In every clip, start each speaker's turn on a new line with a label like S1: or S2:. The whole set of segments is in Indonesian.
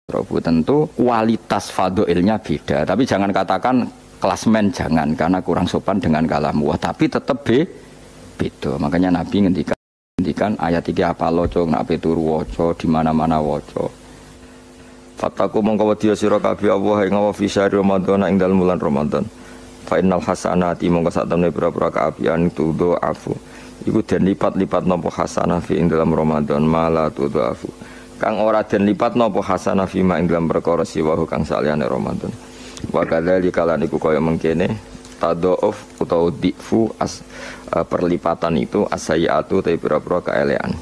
S1: Tentu kualitas fadhilnya beda, tapi jangan katakan klasmen, jangan, karena kurang sopan dengan kalamu, tapi tetap beda. Makanya Nabi ngendikan ayat 3 apa loco nak peturu waca di mana-mana waca. Fataku mongko wedya sira kabeh Allah ing wa fi syahr Ramadan ing dalem bulan Ramadan. Fa innal hasanati mongko sak temne pira-pira kaapian tudo afu. Iku den lipat-lipat napa hasanah fi ing dalam Ramadan mala tudo afu. Kang ora den lipat napa hasanah fima ing dalam perkara siwahu kang saliyane Ramadan. Wa kadzalika lan iku kaya mengkene tadhauf utawa difu perlipatan itu asayatu ta pira-pira kaelean.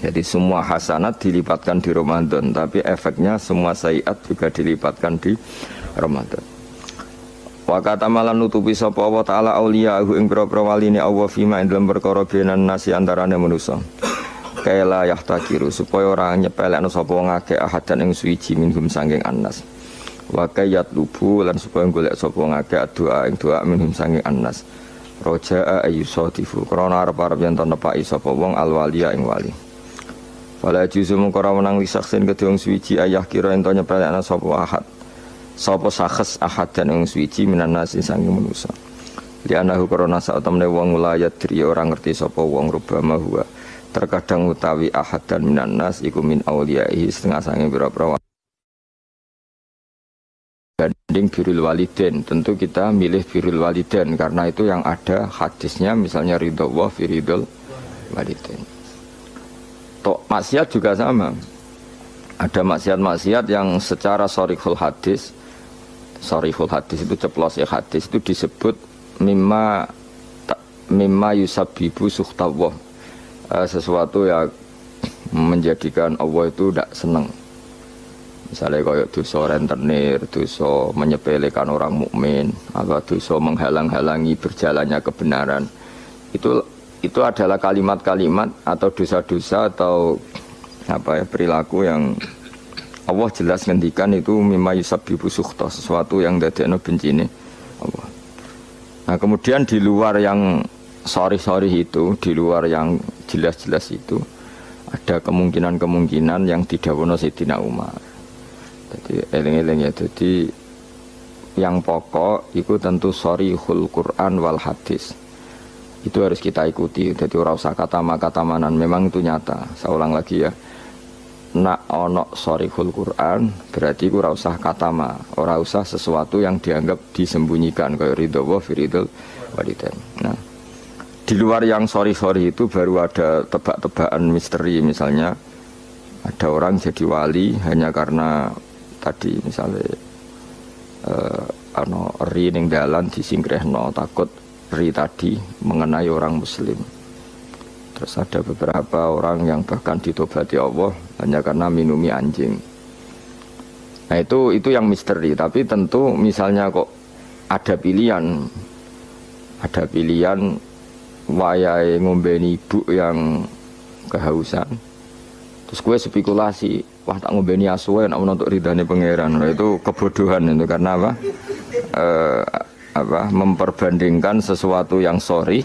S1: Jadi semua hasanat dilipatkan di Ramadan, tapi efeknya semua sayiat juga dilipatkan di Ramadan. Wa katamalan nutupi sapa Allah taala auliyahu ing pira-pira waline Allah fima ing dalam perkara benan nasi antarane manusa. Kaila yahtakiru supaya orang nyepelekno sapa wong akeh ahadan ing suwiji minhum sanging annas. Wa kayat lubu lan supaya golek sapa wong akeh doa ing doa minhum sanging annas. Roja'a ayyusatifu krana arep-arep yen nepaki sapa wong alwaliya ing wali. Wala juzu mung ora menang lisaksin kedhe wong suwiji ayah kira ento nyepelekno sapa ahad. Sapa sahes ahadan ing suwiji minan nasi sanging manusa. Li anahu krana sak temne wong wilayat diri ora ngerti sapa wong rubama huwa. Terkadang utawi ahad dan minan nas iku min auliyaihi setengah sange pira-pira banding birrul walidain. Tentu kita milih birrul walidain karena itu yang ada hadisnya, misalnya ridho wa fi ridhul walidain. Tok maksiat juga sama. Ada maksiat-maksiat yang secara sharihul hadis itu ceplos ya hadis itu disebut mimma yusabbibu suhtawah. Sesuatu yang menjadikan Allah itu tidak senang. Misalnya kayak dosa rentenir, dosa menyepelekan orang mukmin, atau dosa menghalang-halangi berjalannya kebenaran. Itu adalah kalimat-kalimat atau dosa-dosa atau perilaku yang Allah jelas ngendikan itu mimma yusabbibu sukhta, sesuatu yang dadekno bencine Allah. Nah, kemudian di luar yang sorry itu, di luar yang jelas-jelas itu ada kemungkinan-kemungkinan yang didhawuhna Sayyidina Umar. Jadi eling-eling ya, jadi yang pokok itu tentu sharihul Quran wal hadis. Itu harus kita ikuti. Jadi ora usah kata-kata memang itu nyata. Saya ulang lagi ya. Nak ono sharihul Quran berarti ora usah katama, ora usah sesuatu yang dianggap disembunyikan kayak ridho wa fi ridhul walidain. Nah, di luar yang sorry itu baru ada tebak-tebakan misteri, misalnya ada orang jadi wali hanya karena tadi misalnya ri ning dalan disingkrehno takut ri tadi mengenai orang muslim. Terus ada beberapa orang yang bahkan ditobati Allah hanya karena minumi anjing. Nah itu yang misteri, tapi tentu misalnya kok ada pilihan wayahe ngombeni ibu yang kehausan, terus gue spekulasi, wah tak ngombeni asuwe nak menuntut ridhane pangeran. Nah, itu kebodohan itu karena memperbandingkan sesuatu yang sorry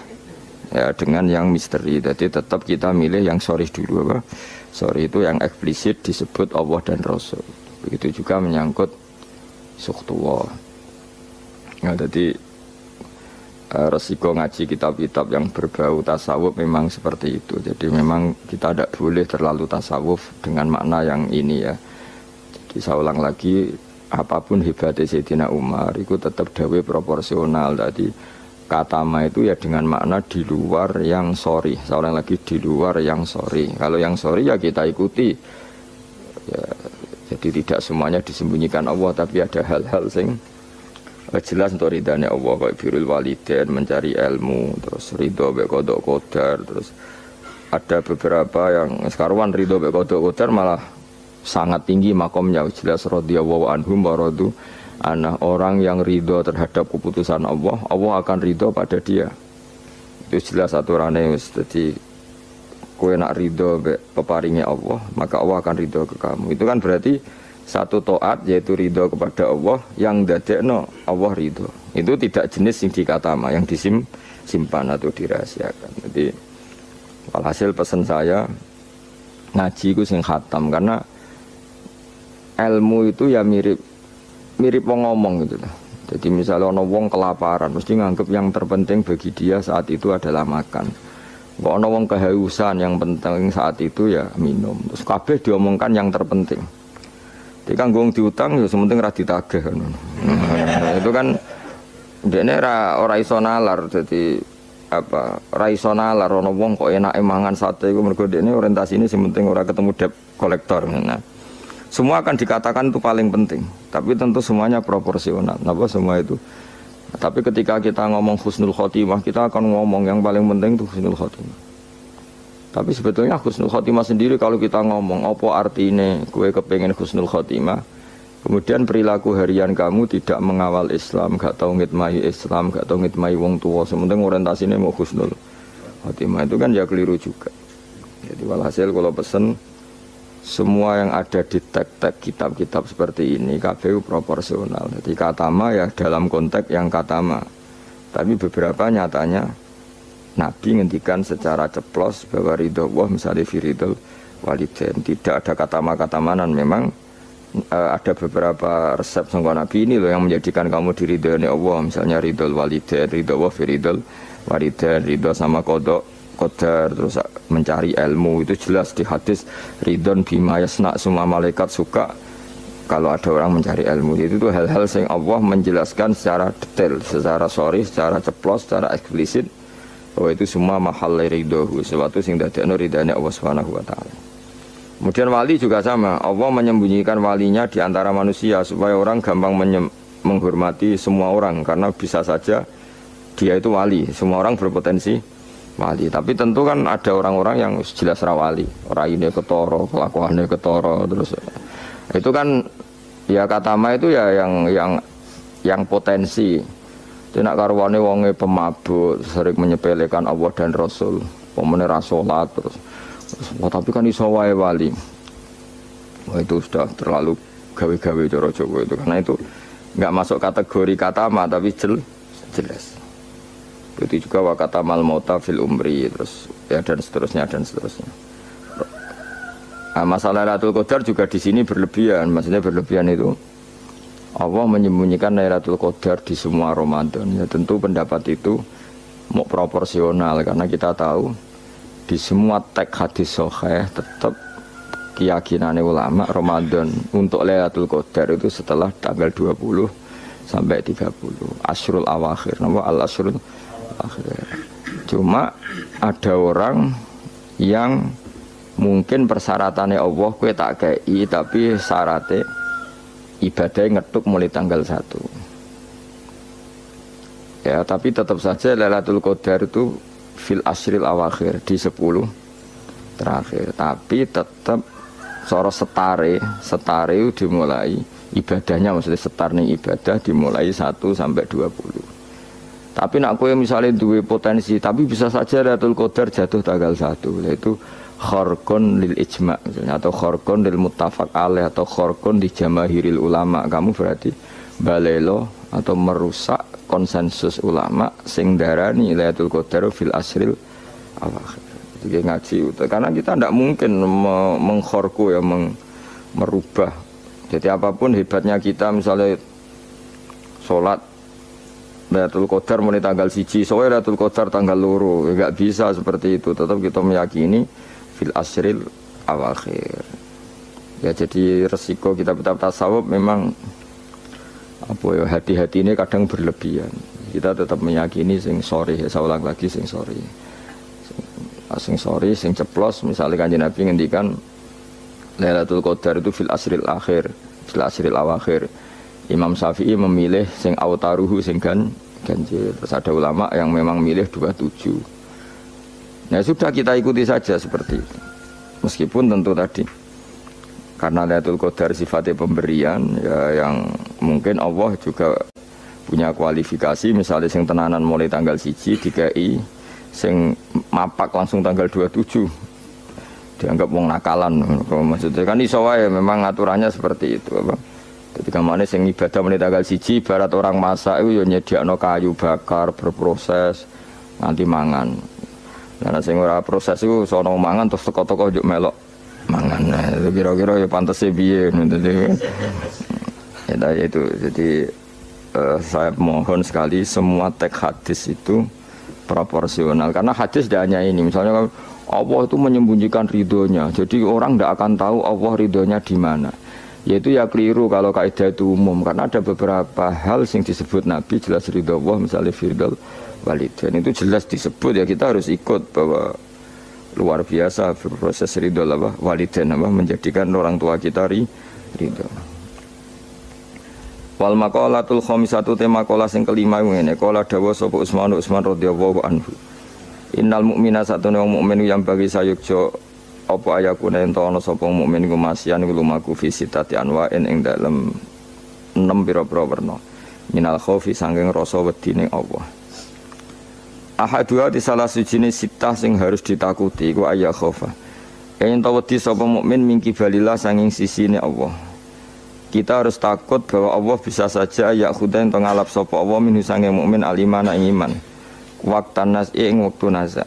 S1: ya dengan yang misteri. Jadi tetap kita milih yang sorry dulu sorry itu yang eksplisit disebut Allah dan Rasul. Begitu juga menyangkut sukhtullah. Nah, jadi resiko ngaji kitab-kitab yang berbau tasawuf memang seperti itu. Jadi memang kita tidak boleh terlalu tasawuf dengan makna yang ini ya. Jadi saya ulang lagi, apapun hebatnya Sayyidina Umar itu tetap dawe proporsional. Tadi kata ma itu ya dengan makna di luar yang sorry. Saya ulang lagi, di luar yang sorry. Kalau yang sorry ya kita ikuti ya, jadi tidak semuanya disembunyikan Allah, tapi ada hal-hal sing jelas untuk ridhanya Allah, kayak birrul walidain, mencari ilmu, terus ridho be qada qadar. Terus ada beberapa yang sekarang ridho be qada qadar malah sangat tinggi makomnya, jelas radhiyallahu anhum wa radu anah. Orang yang ridho terhadap keputusan Allah, Allah akan ridho pada dia. Itu jelas aturannya. Jadi kowe nak ridho be peparingnya Allah, maka Allah akan ridho ke kamu. Itu kan berarti satu taat, yaitu ridho kepada Allah yang dadekno Allah ridho. Itu tidak jenis yang dikatama, yang disimpan atau dirahasiakan. Jadi walhasil pesan saya ngaji ku sing khatam, karena ilmu itu ya mirip wong ngomong gitu lah. Jadi misalnya ono wong kelaparan, mesti nganggep yang terpenting bagi dia saat itu adalah makan. Kok ono wong kehausan, yang penting saat itu ya minum. Terus kabeh diomongkan yang terpenting. Jadi kan gong diutang ya sementing ra ditagih kan. Nah, itu kan dene ora iso nalar, jadi apa ora iso nalar ono wong kok enake mangan sate iku mergo dene orientasine sing penting ora ketemu debt kolektor. Nah, semua akan dikatakan itu paling penting, tapi tentu semuanya proporsional. Napa semua itu? Tapi ketika kita ngomong husnul khotimah, kita akan ngomong yang paling penting itu husnul khotimah. Tapi sebetulnya husnul khotimah sendiri kalau kita ngomong, apa artinya gue kepengen husnul khotimah, kemudian perilaku harian kamu tidak mengawal Islam, gak tau ngitmai Islam, gak tau ngitmai wong tua, sementing orientasinya mau husnul khotimah, itu kan ya keliru juga. Jadi walhasil kalau pesen, semua yang ada di teks-teks kitab-kitab seperti ini KPU proporsional. Jadi katama ya dalam konteks yang katama. Tapi beberapa nyatanya Nabi ngendikan secara ceplos bahwa ridho Allah misalnya firidul walidain. Tidak ada kata-katamanan. Memang ada beberapa resep sangka Nabi ini loh yang menjadikan kamu diridhoi Allah. Misalnya ridho walidain, ridho Allah firidul walidain, ridho sama kodok qadar, terus mencari ilmu, itu jelas di hadis ridon bima yasna, semua malaikat suka kalau ada orang mencari ilmu. Itu tuh hal-hal yang Allah menjelaskan secara detail, secara sorry, secara ceplos, secara eksplisit bahwa itu semua mahal ridho, sesuatu yang dadekno ridane Allah Subhanahu wa taala. Kemudian wali juga sama, Allah menyembunyikan walinya di antara manusia supaya orang gampang menghormati semua orang, karena bisa saja dia itu wali, semua orang berpotensi wali, tapi tentu kan ada orang-orang yang jelas rawali, orang ini ketoro, kelakuannya ketoro, terus itu kan ya katama itu ya yang potensi. Tidak karwane wonge pemabuk, sering menyepelekan Allah dan Rasul, pemene ra salat terus tapi kan iso wae wali. Wah, itu sudah terlalu gawe-gawe cara Jawa itu, karena itu nggak masuk kategori katama tapi jelas. Itu juga wakata mal mauta fil umri, terus ya dan seterusnya. Nah, masalah Lailatul Qadar juga di sini berlebihan. Maksudnya berlebihan itu Allah menyembunyikan Lailatul Qadar di semua Ramadan. Ya tentu pendapat itu mau proporsional, karena kita tahu di semua teks hadis sahih tetap keyakinan ulama Ramadan untuk Lailatul Qadar itu setelah tanggal 20 sampai 30 Asyrul Awakhir. Nama al-Asyrul Akhir. Cuma ada orang yang mungkin persyaratannya Allah kue tak kei, tapi syaratnya ibadahnya ngetuk mulai tanggal 1. Ya, tapi tetap saja Lailatul Qadar itu fil asyril awakhir, di 10 terakhir. Tapi tetap soro setare itu dimulai ibadahnya, maksudnya setar nih ibadah dimulai 1 sampai 20. Tapi nak kowe misalnya duwe potensi, tapi bisa saja Lailatul Qadar jatuh tanggal 1, yaitu kharqun lil ijma' misalnya, atau kharqun lil muttafaq alaih, atau kharqun di jamahiril ulama. Kamu berarti balelo atau merusak konsensus ulama sing darani Lailatul Qadar fil asril awakhir. Jadi ngaji karena kita tidak mungkin mengkhorku ya merubah. Jadi apapun hebatnya kita, misalnya sholat Lailatul Qadar mulai tanggal 1, soalnya Lailatul Qadar tanggal 2, enggak bisa seperti itu. Tetap kita meyakini fil asril awakhir. Ya jadi resiko kitab-kitab tasawuf memang apa ya, hati-hati ini kadang berlebihan. Kita tetap meyakini sing sore, ya saya ulang lagi sing sore. Sing sore, sing ceplos, misalnya Kanjeng Nabi ngendikan Lailatul Qadar itu fil asril akhir, fil asril awakhir. Imam Syafi'i memilih sing autaruhu sing ganjil. Terus ada ulama yang memang milih 27. Nah sudah, kita ikuti saja seperti itu. Meskipun tentu tadi karena Lailatul Qadar sifatnya pemberian, ya yang mungkin Allah juga punya kualifikasi, misalnya sing tenanan mulai tanggal 1 dikai, sing mapak langsung tanggal 27 dianggap wong nakalan. Maksudnya kan iso wae, memang aturannya seperti itu apa. Ketika mana sing ibadah mulai tanggal 1, barat orang masak itu ya nyediakno kayu bakar berproses nganti mangan. Nah sing ora proses itu sono mangan terus teko-teko njuk melok mangan. Itu kira-kira ya pantas piye ya itu. Jadi saya mohon sekali semua teks hadis itu proporsional, karena hadis tidak hanya ini. Misalnya Allah itu menyembunyikan ridhonya, jadi orang tidak akan tahu Allah ridhonya di mana. Yaitu ya keliru kalau kaidah itu umum, karena ada beberapa hal yang disebut Nabi jelas ridho Allah, misalnya firdal walidain itu jelas disebut, ya kita harus ikut bahwa luar biasa proses ridho walidain menjadikan orang tua kita ridho. Wal maqalatul khamisatu tema maqalah sing kelima ngene, qala dawa sapa Utsman radhiyallahu anhu. Innal mu'mina satune wong mukmin yang bagi sayukjo apa ayakune ento ana sapa mukmin iku masyan iku lumaku fi sitati anwa'in ing dalem 6 pira-pira werna. Minal khaufi sanging rasa wedine Allah. Ahadua di salah sijine sitah sing harus ditakuti iku ayya khaufa. Ento wedi sapa mukmin mingki balillah sanging sisine Allah. Kita harus takut bahwa Allah bisa saja ya khudain to ngalap sapa Allah minhu sanging mukmin alimana iman. Waktan nas ing waktu naza.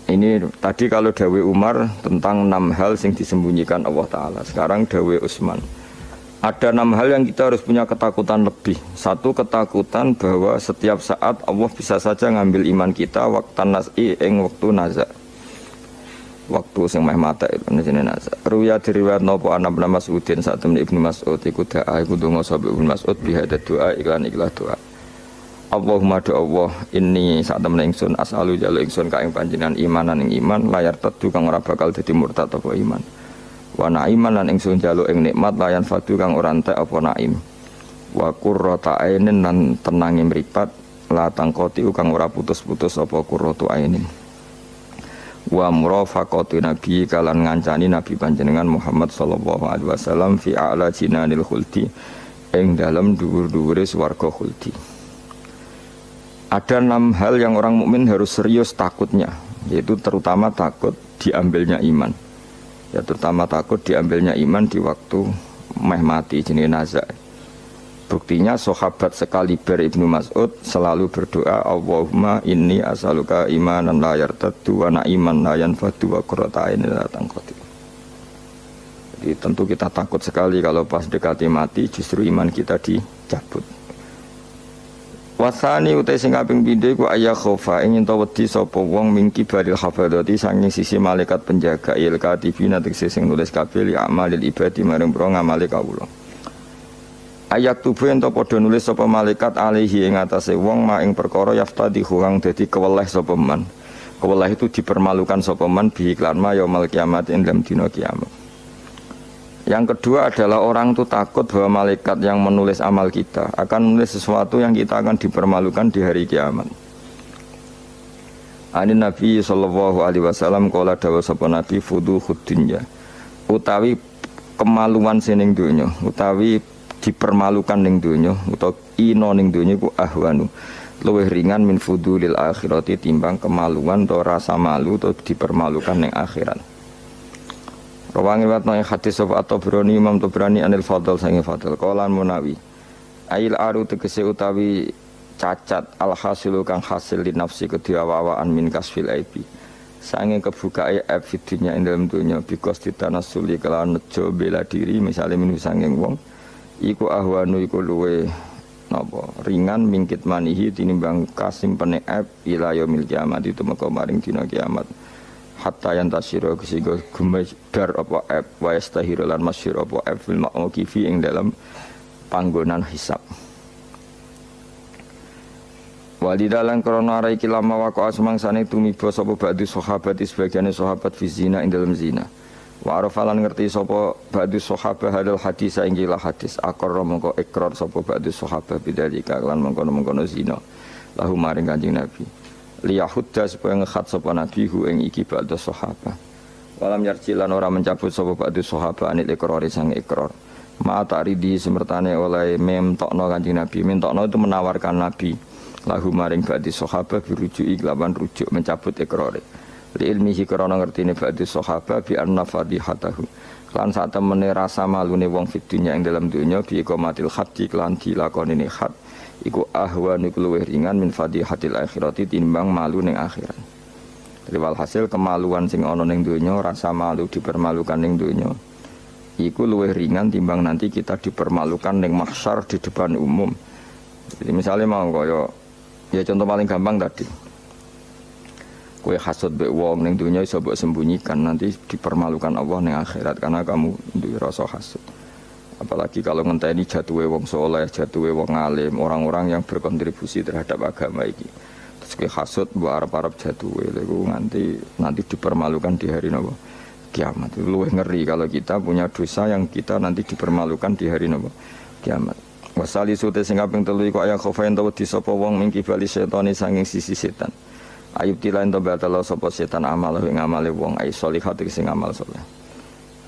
S1: Ini tadi kalau dawe Umar tentang 6 hal yang disembunyikan Allah Ta'ala. Sekarang dawe Utsman. Ada 6 hal yang kita harus punya ketakutan lebih. Satu, ketakutan bahwa setiap saat Allah bisa saja ngambil iman kita waktan nas ing waktu naza. Waktu sing meh mata itu jenenge naza. Ruya diriwayat napa ana Mas'udin saat temen Ibnu Mas'ud iku doa iku donga sapa Ibnu Mas'ud bihada doa iklan doa. Allahumma do Allah inni sak temen ingsun as'alu jalu ingsun ka ing panjenengan imanan ing iman layar tedu kang ora bakal dadi murtad apa iman. Wa na'iman lan ingsun jalu ing nikmat layan fadu kang ora entek apa naim. Wa qurrata ainin lan tenange mripat la tangkoti kang ora putus-putus apa qurratu ainin. Wa murafaqatu nabi kalan ngancani nabi panjenengan Muhammad sallallahu alaihi wasallam fi a'la jinanil khuldi ing dalem dhuwur-dhuwure swarga khuldi. Ada 6 hal yang orang mukmin harus serius takutnya, yaitu terutama takut diambilnya iman. Ya terutama takut diambilnya iman di waktu meh mati jenenge naza. Buktinya sahabat sekaliber Ibnu Mas'ud selalu berdoa Allahumma inni as'aluka imanan la yartaddu wa na'iman la yanfadu wa qurrata ainin la tanqati. Jadi tentu kita takut sekali kalau pas dekati mati justru iman kita dicabut. Wasani utai sing kaping pindho iku ayya khaufa ingin to wedi sapa wong mingki baril hafadzati sanging sisi malaikat penjaga il katibina tegese sing nulis kabeh li amalil ibadi maring pro ngamale kawula. Ayat tubuh ento padha nulis sapa malaikat alaihi ing atase wong ma ing perkara yaftadi kang dadi keweleh sapa man. Keweleh itu dipermalukan sapa man bi iklan ma yaumil kiamat ing dalam dina kiamat. Yang kedua adalah orang itu takut bahwa malaikat yang menulis amal kita akan menulis sesuatu yang kita akan dipermalukan di hari kiamat. Anin Nabi sallallahu alaihi wasallam qala dawa sapa Nabi fuduhud dunya. Utawi kemaluan sining donya, utawi dipermalukan ning donya utawa ino ning donya iku ahwanu. Luwih ringan min fudulil akhirati timbang kemaluan atau rasa malu atau dipermalukan ning akhirat. Rawangi watno ing hadis sapa At-Tabrani Imam Tabrani anil Fadl sange Fadl qalan Munawi ail aru tegese utawi cacat al hasilu kang hasil li nafsi kediawawaan min kasfil aibi sange kebukae aib fidunya ing dalem donya bikos ditanasuli kelawan nejo bela diri misale minu sanging wong iku ahwanu iku luwe napa ringan mingkit manihi tinimbang kasimpene aib ila yaumil kiamat itu meka maring dina kiamat. Hatta yang tasyiro kesigo gumedar apa eb wa yastahiru lan masyiro apa eb fil ma'uqifi ing dalam panggonan hisab. Walidalan krana ara iki lama waqa'a semangsane tumiba sapa ba'du sahabat sebagiane sahabat fi zina ing dalam zina. Wa arafalan ngerti sapa ba'du sahabat hadal hadis ing gila hadis aqarra mongko ikrar sapa ba'du sahabat bidzalika lan mongko-mongko zina lahu maring Kanjeng Nabi. Liyahudda supaya ngekhat sapa nabi hu ing iki ba'da sahabat. Walam yarjilan ora mencabut sapa ba'da sahabat anil ikrari sang ikrar. Ma ta'ridi semertane oleh memtokno Kanjeng Nabi. Mentokno itu menawarkan nabi lahu maring ba'da sahabat birujuki lawan rujuk mencabut ikrare. Li ilmihi krana ngertine ba'da sahabat bi anna fadihatahu. Lan sak temene rasa malune wong fid dunya ing dalam dunya bi iqamatil haddi lan dilakonine had. Iku ahwan iku luwih ringan min fadihatil akhirati timbang malu ning akhirat. Jadi walhasil kemaluan sing ana ning donya, rasa malu dipermalukan ning donya, iku luwih ringan timbang nanti kita dipermalukan ning mahsyar di depan umum. Jadi misalnya mau kaya ya contoh paling gampang tadi. Kowe hasud mbek wong ning donya iso mbok sembunyikan, nanti dipermalukan Allah ning akhirat karena kamu duwe rasa hasud. Apalagi kalau ngenteni jatuhe wong soleh, jatuhe wong alim, orang-orang yang berkontribusi terhadap agama iki. Terus hasud mbok arep-arep jatuhe lho nanti dipermalukan di hari napa? Kiamat. Itu luwih ngeri kalau kita punya dosa yang kita nanti dipermalukan di hari napa? Kiamat. Wasali sute sing kaping 3 iku aya khofain tawa disapa wong mingki bali setane sanging sisi setan. Ayub tilain to batalo sapa setan amal ing amale wong ai sholihat sing amal saleh.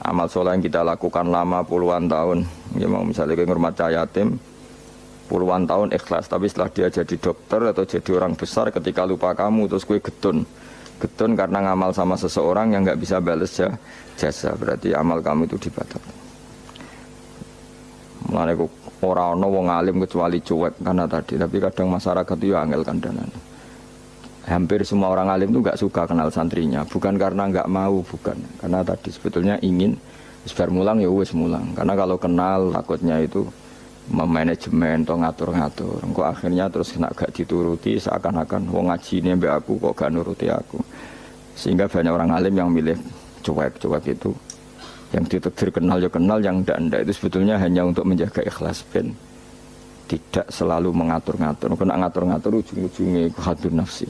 S1: Amal saleh yang kita lakukan lama puluhan tahun, ya mau misalnya kowe ngurmat yatim puluhan tahun ikhlas, tapi setelah dia jadi dokter atau jadi orang besar ketika lupa kamu terus kowe getun karena ngamal sama seseorang yang nggak bisa balas jasa, berarti amal kamu itu dibatalkan. Mulane kok ora ana wong alim kecuali cuek karena tadi, tapi kadang masyarakat itu ya angel kandhanane. Hampir semua orang alim itu nggak suka kenal santrinya, bukan karena nggak mau, bukan karena tadi sebetulnya ingin sebar mulang ya wes mulang, karena kalau kenal takutnya itu memanajemen atau ngatur-ngatur, engko akhirnya terus kena gak dituruti seakan-akan wong ngaji ini mbak aku kok gak nuruti aku, sehingga banyak orang alim yang milih cuek itu, yang ditakdir kenal ya kenal, yang ndak itu sebetulnya hanya untuk menjaga ikhlas ben tidak selalu mengatur-ngatur. Kena ngatur-ngatur ujung-ujungnya hadun nafsi.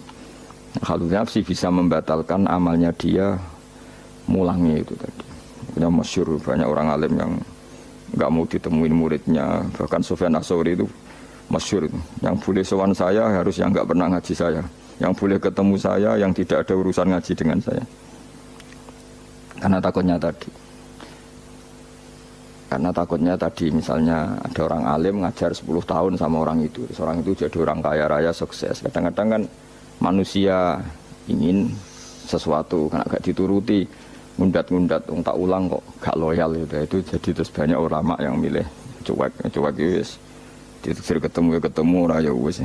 S1: Hadun nafsi bisa membatalkan amalnya dia, mulangnya itu tadi. Punya masyhur banyak orang alim yang nggak mau ditemuin muridnya, bahkan Sufyan Ats-Tsauri itu masyhur, yang boleh sowan saya harus yang nggak pernah ngaji saya, yang boleh ketemu saya yang tidak ada urusan ngaji dengan saya, karena takutnya tadi misalnya ada orang alim ngajar 10 tahun sama orang itu jadi orang kaya raya sukses, kadang-kadang kan manusia ingin sesuatu karena gak dituruti, ngundat tak ulang kok gak loyal itu jadi terus banyak ulama yang milih cuek wis ditakdir ketemu raya wis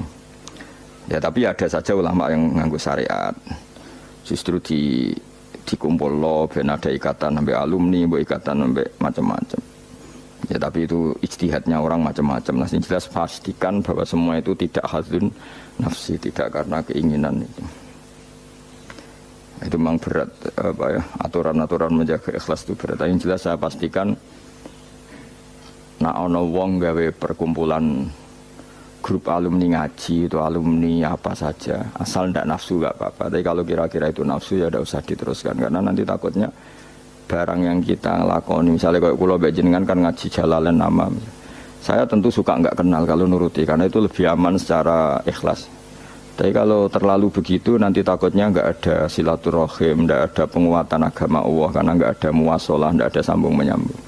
S1: ya. Tapi ada saja ulama yang nganggo syariat justru dikumpul lo ben ada ikatan sampai alumni, ikatan sampai macam-macam ya, tapi itu ijtihadnya orang macam-macam. Nah, yang jelas pastikan bahwa semua itu tidak hadun nafsi, tidak karena keinginan itu memang berat aturan-aturan menjaga ikhlas itu berat. Yang jelas saya pastikan nak ono wong gawe perkumpulan grup alumni ngaji itu alumni apa saja asal ndak nafsu gak apa-apa, tapi kalau kira-kira itu nafsu ya tidak usah diteruskan, karena nanti takutnya barang yang kita lakoni, misalnya kalau kulo jenengan kan ngaji Jalalain nama, saya tentu suka nggak kenal kalau nuruti, karena itu lebih aman secara ikhlas. Tapi kalau terlalu begitu nanti takutnya nggak ada silaturahim, nggak ada penguatan agama Allah, karena nggak ada muwasalah, nggak ada sambung menyambung.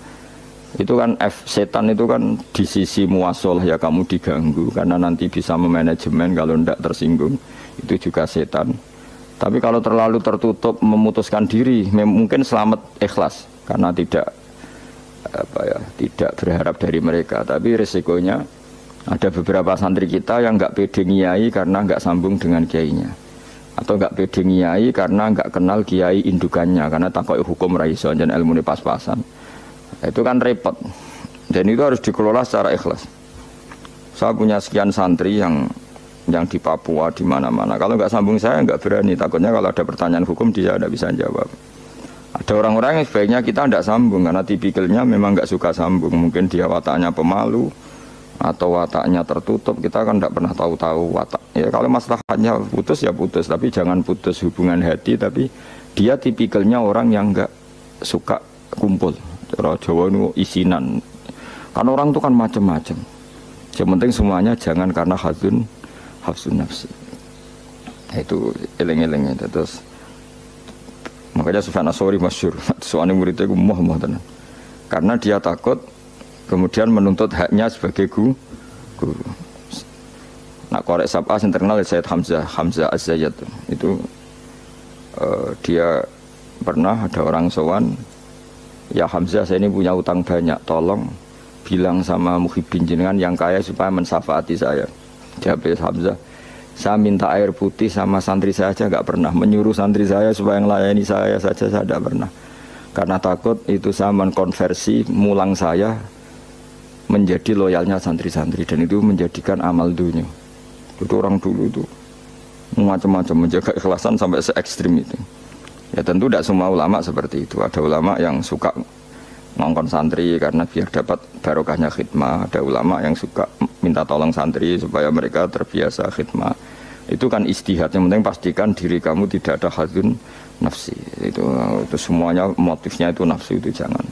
S1: Itu kan setan itu kan di sisi muwasalah ya kamu diganggu, karena nanti bisa memanajemen kalau nggak tersinggung, itu juga setan. Tapi kalau terlalu tertutup memutuskan diri, mungkin selamat ikhlas karena tidak berharap dari mereka. Tapi resikonya ada beberapa santri kita yang nggak pede ngiyai karena nggak sambung dengan kiainya, atau nggak pede ngiyai karena nggak kenal kiai indukannya, karena takut hukum raiso dan ilmu ini pas-pasan. Itu kan repot, dan itu harus dikelola secara ikhlas. Saya punya sekian santri yang di Papua, di mana-mana. Kalau nggak sambung saya nggak berani, takutnya kalau ada pertanyaan hukum dia tidak bisa jawab. Ada orang-orang yang sebaiknya kita tidak sambung karena tipikalnya memang nggak suka sambung. Mungkin dia wataknya pemalu atau wataknya tertutup, kita kan tidak pernah tahu watak. Ya kalau masalahnya putus ya putus, tapi jangan putus hubungan hati. Tapi dia tipikalnya orang yang nggak suka kumpul. Cara Jawa itu isinan. Kan orang itu kan macam-macam. Yang penting semuanya jangan karena hafsun nafsi. Itu eleng-elengnya. Terus makanya Sufyan Ats-Tsauri masyhur. Soalnya muridnya itu moh tenan. Karena dia takut kemudian menuntut haknya sebagai guru. Nak korek sab'ah yang terkenal Sayyid Hamzah Az-Zayyad itu dia pernah ada orang sowan, ya Hamzah saya ini punya utang banyak, tolong bilang sama muhibbin jenengan yang kaya supaya mensyafaati saya. Jawab Hamzah, Saya minta air putih sama santri saya aja nggak pernah. Menyuruh santri saya supaya melayani saya saja saya tidak pernah. Karena takut itu saya mengkonversi mulang saya menjadi loyalnya santri-santri. Dan itu menjadikan amal dunia. Itu orang dulu itu macam-macam menjaga ikhlasan sampai se ekstrim itu. Ya tentu tidak semua ulama seperti itu. Ada ulama yang suka ngongkon santri karena biar dapat barokahnya khidmah. Ada ulama yang suka minta tolong santri supaya mereka terbiasa khidmah. Itu kan istihad. Yang penting pastikan diri kamu tidak ada hadzun nafsi. Itu semuanya motifnya itu nafsu itu jangan.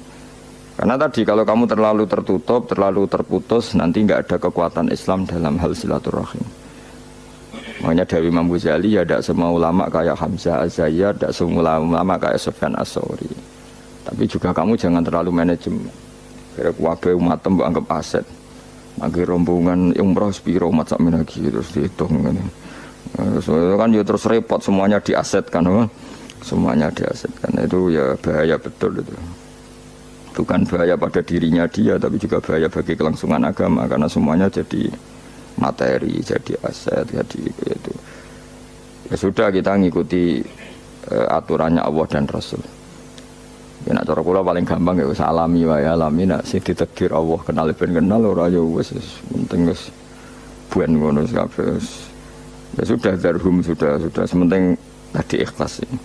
S1: Karena tadi kalau kamu terlalu tertutup, terlalu terputus, nanti nggak ada kekuatan Islam dalam hal silaturahim. Makanya dari Imam Ghazali ya tidak semua ulama kayak Hamzah Az-Zayyad, tidak semua ulama kayak Sufyan As-Tsauri. Tapi juga kamu jangan terlalu manajemen. Kira kuwabe umat mbok anggap aset. Magi rombongan umroh sepiro umat sak menagi terus dihitung kan. So, kan ya terus repot semuanya diasetkan, semuanya diasetkan. Itu ya bahaya betul itu. Bukan bahaya pada dirinya dia, tapi juga bahaya bagi kelangsungan agama karena semuanya jadi materi, jadi aset, jadi itu. Ya sudah kita ngikuti aturannya Allah dan Rasul. Ya nak cara kula paling gampang ya wis alami wae alami nak sing ditakdir Allah kenal ben kenal ora ya wis penting wis buen ngono kabeh. Ya sudah darhum sudah sementing tadi ikhlas ini.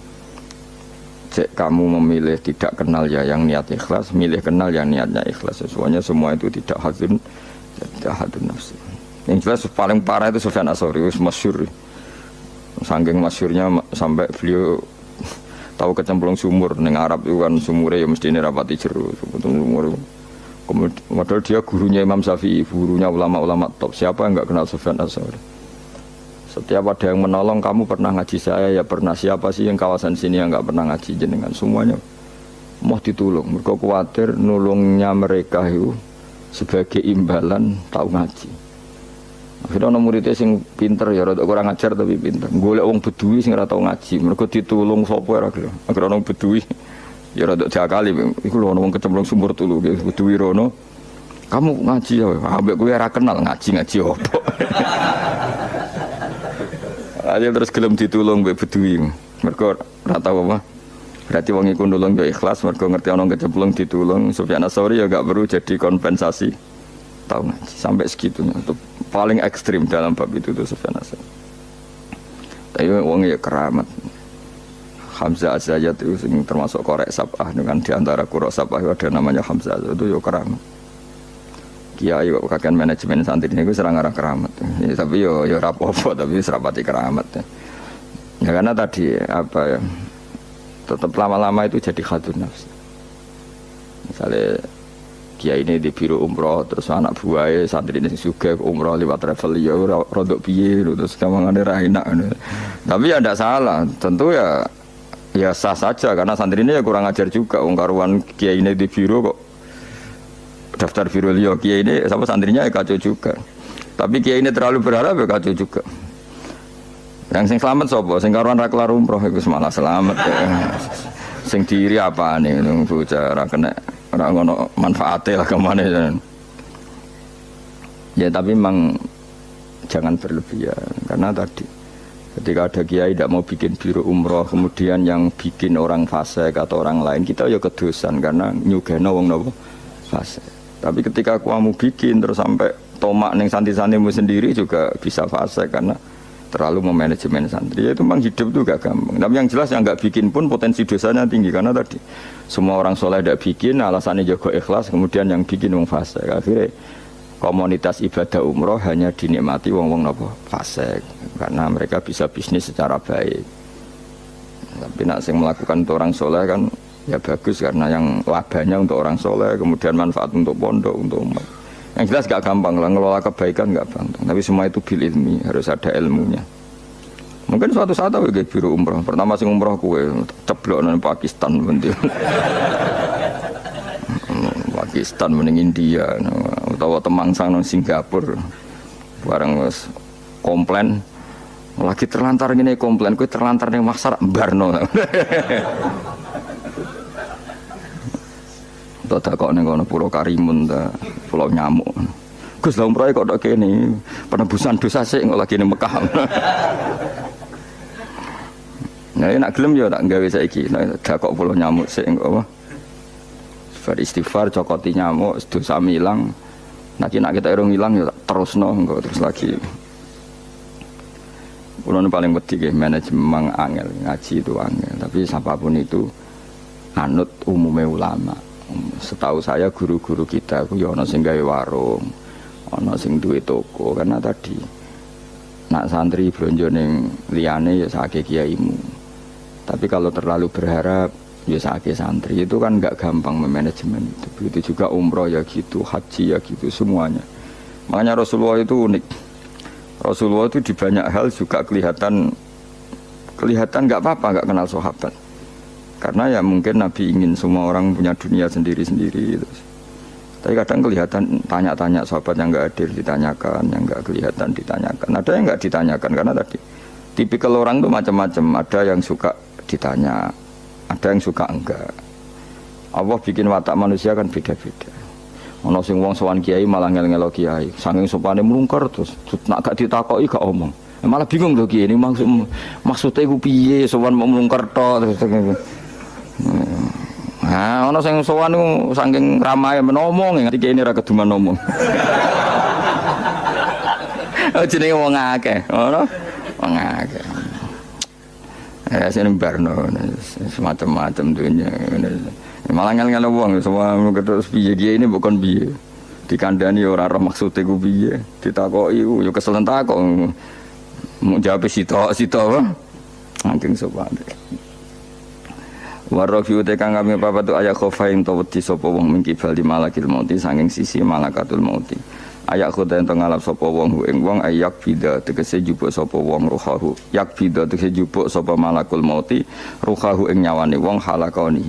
S1: Cek kamu memilih tidak kenal ya yang niat ikhlas, milih kenal yang niatnya ikhlas. Semuanya semua itu tidak hadun nafsi. Yang jelas paling parah itu Sufyan As-Tsauri, masyhur. Saking masyhurnya sampai beliau tahu kecemplung sumur ning Arab itu kan sumure ya mesti rapati jero sumur. Kemudian dia gurunya Imam Syafi'i, gurunya ulama-ulama top. Siapa yang enggak kenal Sufyan As-Tsauri? Setiap ada yang menolong, kamu pernah ngaji saya ya pernah. Siapa sih yang kawasan sini yang enggak pernah ngaji jenengan? Semuanya mau ditolong. Mereka khawatir nulungnya mereka itu sebagai imbalan tahu ngaji. Akhirnya ana muridé sing pinter ya rada kurang ajar tapi pinter. Golek wong Bedui sing ora tau ngaji, mergo ditulung sapa ora gelem. Akhirnya ana Bedui ya rada jakali iku lho ana wong kecemplung sumur tulu Bedui rono. Kamu ngaji ya, ambek kowe ora kenal ngaji opo. Aja terus gelem ditulung mbek Bedui. Mergo ora tau apa. Berarti wong iku nulung yo ikhlas mergo ngerti ana kecemplung ditulung. Sufyan As-Tsauri ya gak perlu jadi kompensasi. Tahu ngaji sampai segitunya untuk paling ekstrim dalam bab itu tuh Sufyan As-Tsauri. Tapi wong ya keramat. Hamzah Az-Zayyad itu termasuk korek sabah dengan diantara qura sabah ada namanya Hamzah itu ya keramat. Kiai kok kakean manajemen santri niku serang arah keramat. Ya, tapi yo rapopo tapi serapati keramat. Ya karena tadi apa ya tetap lama-lama itu jadi khadun nafsi. Misalnya kiai ini di biro umroh terus anak buahnya santri ini juga umroh lewat travel ya rodok piye terus kamangane ra enak. Tapi ya tidak salah, tentu ya sah saja karena santri ini ya kurang ajar juga wong karuan kiai ini di biro kok daftar biro liya kiai ini sama santrinya ya kacau juga. Tapi kiai ini terlalu berharap ya kacau juga. Yang sing selamat sapa? Sing karuan ra kelar umroh iku malah selamat. Sing diri apane ngono bocah ra kena ora ngono manfaate lah kemana ya tapi memang jangan berlebihan karena tadi ketika ada kiai tidak mau bikin biro umroh kemudian yang bikin orang fasik atau orang lain kita ya kedosan karena nyugeno wong nopo fasik. Tapi ketika kamu bikin terus sampai tomak ning santri-santrimu sendiri juga bisa fasik karena terlalu memanajemen santri. Ya itu memang hidup itu gak gampang. Tapi yang jelas yang gak bikin pun potensi dosanya tinggi karena tadi semua orang soleh tidak bikin, alasannya jago ikhlas, kemudian yang bikin wong fasik. Akhirnya komunitas ibadah umroh hanya dinikmati wong-wong nopo fasik karena mereka bisa bisnis secara baik. Tapi nak sing melakukan untuk orang soleh kan ya bagus karena yang labanya untuk orang soleh, kemudian manfaat untuk pondok, untuk umat. Yang jelas gak gampang lah, ngelola kebaikan gak gampang. Tapi semua itu bil ilmi, harus ada ilmunya. Mungkin suatu saat aku kayak biro umroh. Pertama sing umroh kue ceblok nang Pakistan bentil. Pakistan mending India, atau Temangsang nang Singapura. Barang wis komplain. Lagi terlantar gini komplain, kue terlantar ning Maksar Barno. Tak kok ning kono Pulau Karimun ta, Pulau Nyamuk. Gus lah umroh kok tok kene. Penebusan dosa sik kok lagi ning Mekah. Nah, nak gelem yo tak gawe saiki. Nek dakok puluh nyamuk sik engko apa? Istighfar cokoti nyamuk dosa milang. Nek kita irung ilang yo tak terusno engko terus lagi. Kulo paling wedi nggih manajemen angel, ngaji itu angel. Tapi siapapun itu anut umumnya ulama. Setahu saya guru-guru kita ku ya ana sing gawe warung, ana sing duwe toko karena tadi nak santri blonjo ning liyane ya sakake kiaimu. Tapi kalau terlalu berharap ya sakake santri itu kan enggak gampang memanajemen itu. Begitu juga umroh ya gitu, haji ya gitu semuanya. Makanya Rasulullah itu unik. Rasulullah itu di banyak hal juga kelihatan nggak apa-apa, nggak kenal sahabat. Karena ya mungkin Nabi ingin semua orang punya dunia sendiri-sendiri. Gitu. Tapi kadang kelihatan tanya-tanya sahabat yang nggak hadir ditanyakan, yang nggak kelihatan ditanyakan. Ada yang nggak ditanyakan karena tadi tipikal orang itu macam-macam. Ada yang suka ditanya, ada yang suka enggak. Allah bikin watak manusia kan beda-beda. Ono sing wong sowan kiai malah ngel-ngelo kiai, saking sopane mlungker terus nak gak ditakoki gak omong. Malah bingung lho kiai ini maksudnya iku piye sowan mau mlungker tok terus. Nah, ono sing sowan niku saking ramae menomong nganti kiai ini ra keduman ngomong. Oh jenenge wong akeh, ngono. Wong akeh. Sing barno semacam-macam dunya. Malah ngel-ngel wong semua terus piye kiye ini bukan piye. Dikandani ora roh maksude ku piye. Ditakoki yo keselen takok. Mau jawab sitok-sitok. Angking sopan. Warafiu te kang kami papat ayak khofaim to wedi sapa wong mingkibal di malakil mauti saking sisi malakatul mauti. Ayak khoda ento ngalap sapa wong ing wong ayak bida tegese jupuk sapa wong ruhahu. Yak bida tegese jupuk sapa malakul mauti ruhahu ing nyawane wong halakoni.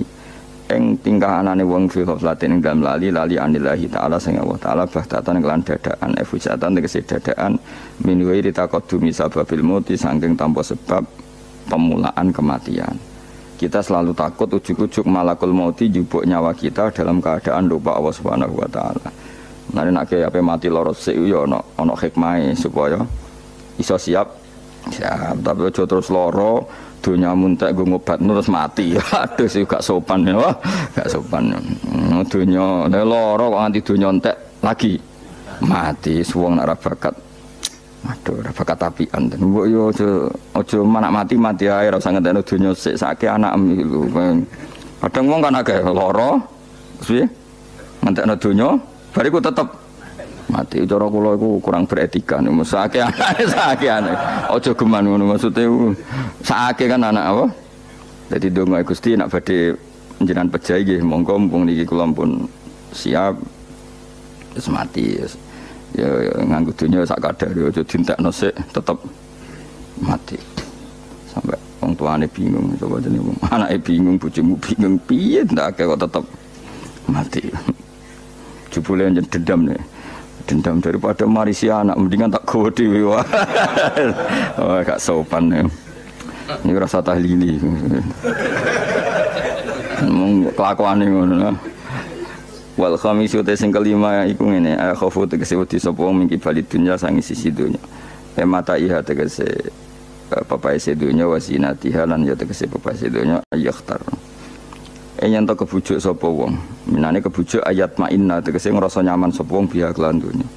S1: Ing tingkah anane wong fi ghaflatin ing dalem lali anillahi taala sing Allah taala bahtatan kelan dadakan efusatan tegese dadakan min ghairi taqaddumi sababil mauti saking tanpa sebab pemulaan kematian. Kita selalu takut ujuk-ujuk malakul mauti jupuk nyawa kita dalam keadaan lupa Allah Subhanahu wa taala. Nah nek ape mati loro sik yo ana hikmahe supaya iso siap. Tapi aja terus loro dunia muntek gue ngobat terus mati. Aduh sih gak sopan ya. Gak sopan. Dunia loro kok nganti dunia entek lagi mati suwung nak ra bakat. Aduh ra bakat apian. Mbok yo aja manak mati ae ora usah ngentekno dunia sik sake anak lho. Kadang wong kan akeh loro piye? Ngentekno dunia bariku tetep mati. Cara kula iku kurang beretika niku sakake anake sakake anake. Aja geman ngono maksude sakake kan anak apa? Dadi ndonga Gusti nek badhe njenengan pejahi nggih monggo mumpung niki kula pun siap wis mati ya nganggo donya sak kadare aja dientekno sik tetep mati. Sampai wong tuane bingung coba jenenge anake bingung bojomu bingung piye ndak kok tetep mati. Jebule njen dendam nih. Dendam daripada marisi anak mendingan tak gawe dhewe wae. Oh gak sopan ya. Ini rasa tahlili. Mung kelakuane ngono. Wal khamisu te sing kelima iku ngene, khofu tegese wedi sapa mingki bali dunya sangi sisi dunya. Mata iha tegese papae sedunya wasinatiha lan ya tegese papae sedunya yakhtar. Yen to kebujuk sapa wong. Minane kebujuk ayat ma'inna tegese ngrasa nyaman sapa wong biha kelan dunya.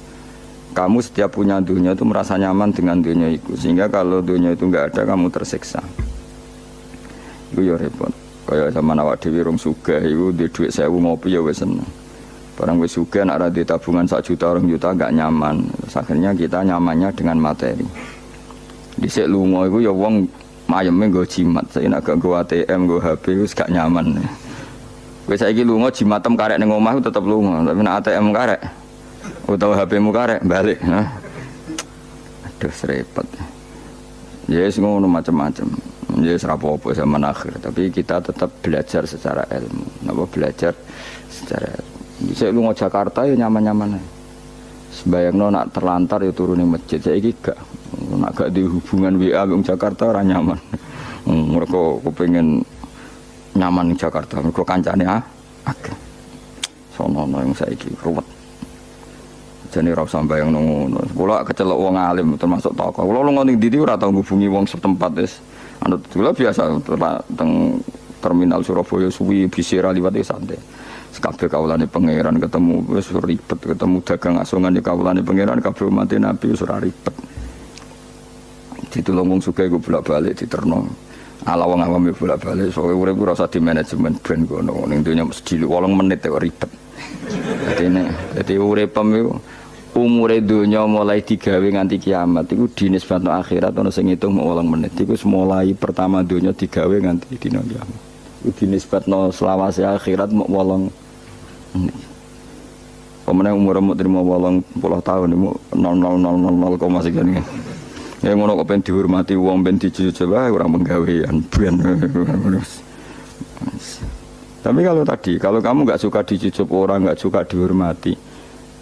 S1: Kamu setiap punya dunia itu merasa nyaman dengan dunia itu, sehingga kalau dunia itu enggak ada kamu tersiksa. Itu ya repot. Kayak sama awak dhewe rong sugih iku duwe dhuwit 1000 ngopi ya wis seneng. Barang wis sugih nek ora duwe tabungan 1 juta 2 juta enggak nyaman. Terus akhirnya kita nyamannya dengan materi. Dhisik lunga iku ya wong mayeme nggo jimat, saiki nek gak nggo ATM nggo HP wis gak nyaman. Kowe saiki lunga jimatem karek ning omah tetep lunga, tapi nek ATM karek utawa HP-mu karek balik. Aduh repot. Ya wis ngono macam-macam. Ya wis ra apa-apa zaman akhir, tapi kita tetap belajar secara ilmu. Napa belajar secara bisa lunga Jakarta ya nyaman-nyaman ae. Sebayangno nak terlantar ya turun ning masjid. Saiki gak nak gak di hubungan WA wong Jakarta ora nyaman. Mereka kepengin nyaman ning Jakarta, mereka kancane akeh. Sono yang saiki ruwet. Jane ora usah mbayang ngono. Kula kecelok wong alim termasuk tokoh. Kula lunga ning ndi ora tau ngubungi wong setempat wis. Anut kula biasa teng terminal Surabaya suwi bisira liwat santai. Kabeh kawulane pangeran ketemu wis ribet, ketemu dagang asongan kawulane pangeran kabeh umat Nabi wis ora ribet. Ditulung wong sugih go bolak-balik diterno. Ala wong awam bolak-balik soalé urip ora usah di manajemen ben kono ning donya mesti 8 menit kok ribet. Dadi uripem iku umure donya mulai digawe nganti kiamat iku dinisbatno akhirat ana sing ngitung 8 menit iku mulai pertama donya digawe nganti dina kiamat iku dinisbatno selawase akhirat mok 8 menit pemene umur mok trimo 80 tahun iku 0000 sekian ya ngono kok ben dihormati wong ben dijujul wae ora menggawean ben. Tapi kalau kamu nggak suka dicucup orang, nggak suka dihormati,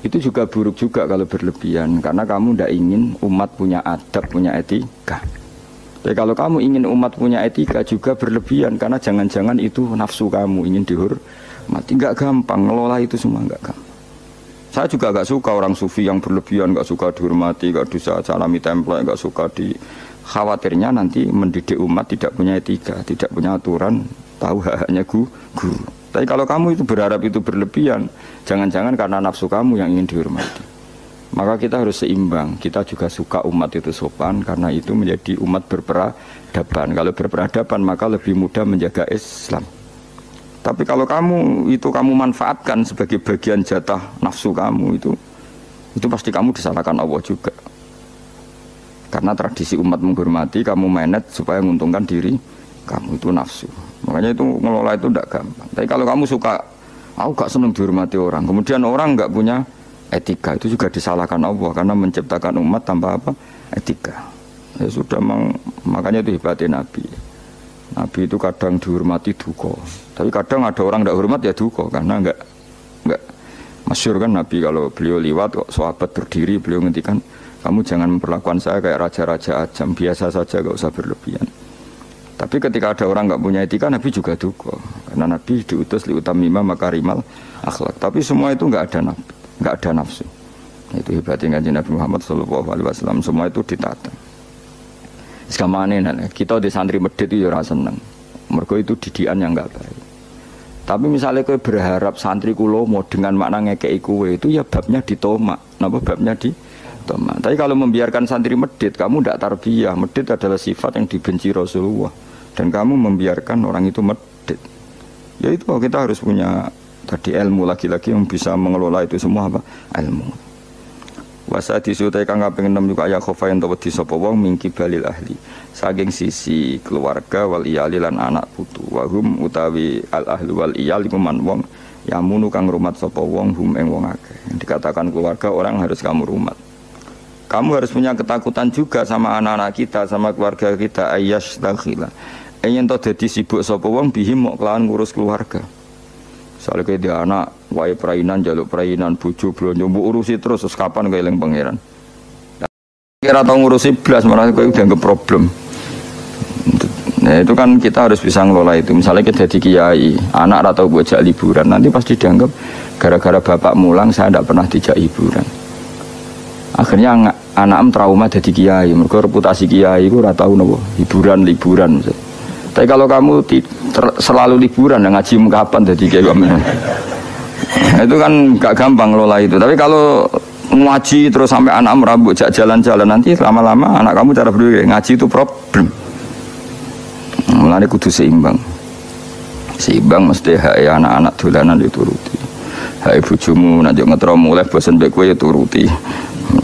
S1: itu juga buruk juga kalau berlebihan. Karena kamu tidak ingin umat punya adab, punya etika. Tapi kalau kamu ingin umat punya etika juga berlebihan, karena jangan-jangan itu nafsu kamu ingin dihormati. Nggak gampang, ngelola itu semua nggak gampang. Saya juga nggak suka orang sufi yang berlebihan, nggak suka dihormati, nggak bisa salami template, nggak suka di. Khawatirnya nanti mendidik umat tidak punya etika, tidak punya aturan, tahu hanya guru. Tapi kalau kamu itu berharap itu berlebihan, jangan-jangan karena nafsu kamu yang ingin dihormati. Maka kita harus seimbang. Kita juga suka umat itu sopan karena itu menjadi umat berperadaban. Kalau berperadaban maka lebih mudah menjaga Islam. Tapi kalau kamu manfaatkan sebagai bagian jatah nafsu kamu itu pasti kamu disalahkan Allah juga. Karena tradisi umat menghormati, kamu manage supaya menguntungkan diri kamu itu nafsu. Makanya itu ngelola itu tidak gampang. Tapi kalau kamu suka, aku gak senang dihormati orang. Kemudian orang gak punya etika, itu juga disalahkan Allah karena menciptakan umat tanpa apa? Etika. Ya sudah, makanya itu hebatnya Nabi. Nabi itu kadang dihormati duka. Tapi kadang ada orang tidak hormat ya duka karena enggak masyhur kan Nabi kalau beliau liwat kok sahabat berdiri beliau ngendikan kamu jangan memperlakukan saya kayak raja-raja ajam, biasa saja, gak usah berlebihan. Tapi ketika ada orang gak punya etika, Nabi juga duka. Karena Nabi diutus liutamima makarimal akhlak. Tapi semua itu gak ada nafsu. Itu hebatnya Nabi Muhammad SAW. Semua itu ditata. Sekamane kita di santri medit itu ya rasa seneng. Mergo itu didikan yang gak baik. Tapi misalnya kowe berharap santri kulo mau dengan makna ngekei kowe itu ya babnya ditomak. Napa babnya di tapi kalau membiarkan santri medit, kamu tidak tarbiyah. Medit adalah sifat yang dibenci Rasulullah. Dan kamu membiarkan orang itu medit. Ya itu kita harus punya tadi ilmu lagi-lagi yang bisa mengelola itu semua apa? Ilmu. Wasa disutai kang kaping 6 juga ya khofayan to wedi sapa wong mingki balil ahli. Saking sisi keluarga wal iyali lan anak putu. Wahum utawi al ahli wal iyali kuman wong yamunu kang rumat sapa wong hum ing wong akeh. Dikatakan keluarga orang harus kamu rumat. Kamu harus punya ketakutan juga sama anak-anak kita, sama keluarga kita. Ayyash dakhila. Ingin to dadi sibuk sapa wong bihim mok kelawan ngurus keluarga. Soale ke dia anak wae prainan jaluk prainan bojo blonjo mbok urusi terus kapan kowe eling pangeran. Kira tau ngurusi blas malah kowe dianggap problem. Nah itu kan kita harus bisa ngelola itu. Misalnya kita jadi kiai, anak atau bocah liburan, nanti pasti dianggap gara-gara bapak mulang saya tidak pernah dijak hiburan. Akhirnya anak trauma jadi kiai, mereka reputasi kiai itu ora tahu nopo liburan. Tapi kalau kamu selalu liburan, ngaji kapan jadi kiai kamu? Itu kan gak gampang ngelola itu. Tapi kalau ngaji terus sampai anak merambut jalan-jalan nanti lama-lama anak kamu cara berpikir ngaji itu problem. Mulane kudu seimbang. Seimbang mesti hak anak-anak dolanan dituruti. Hak bojomu nek ngetro mulai bosen mbek kowe ya turuti.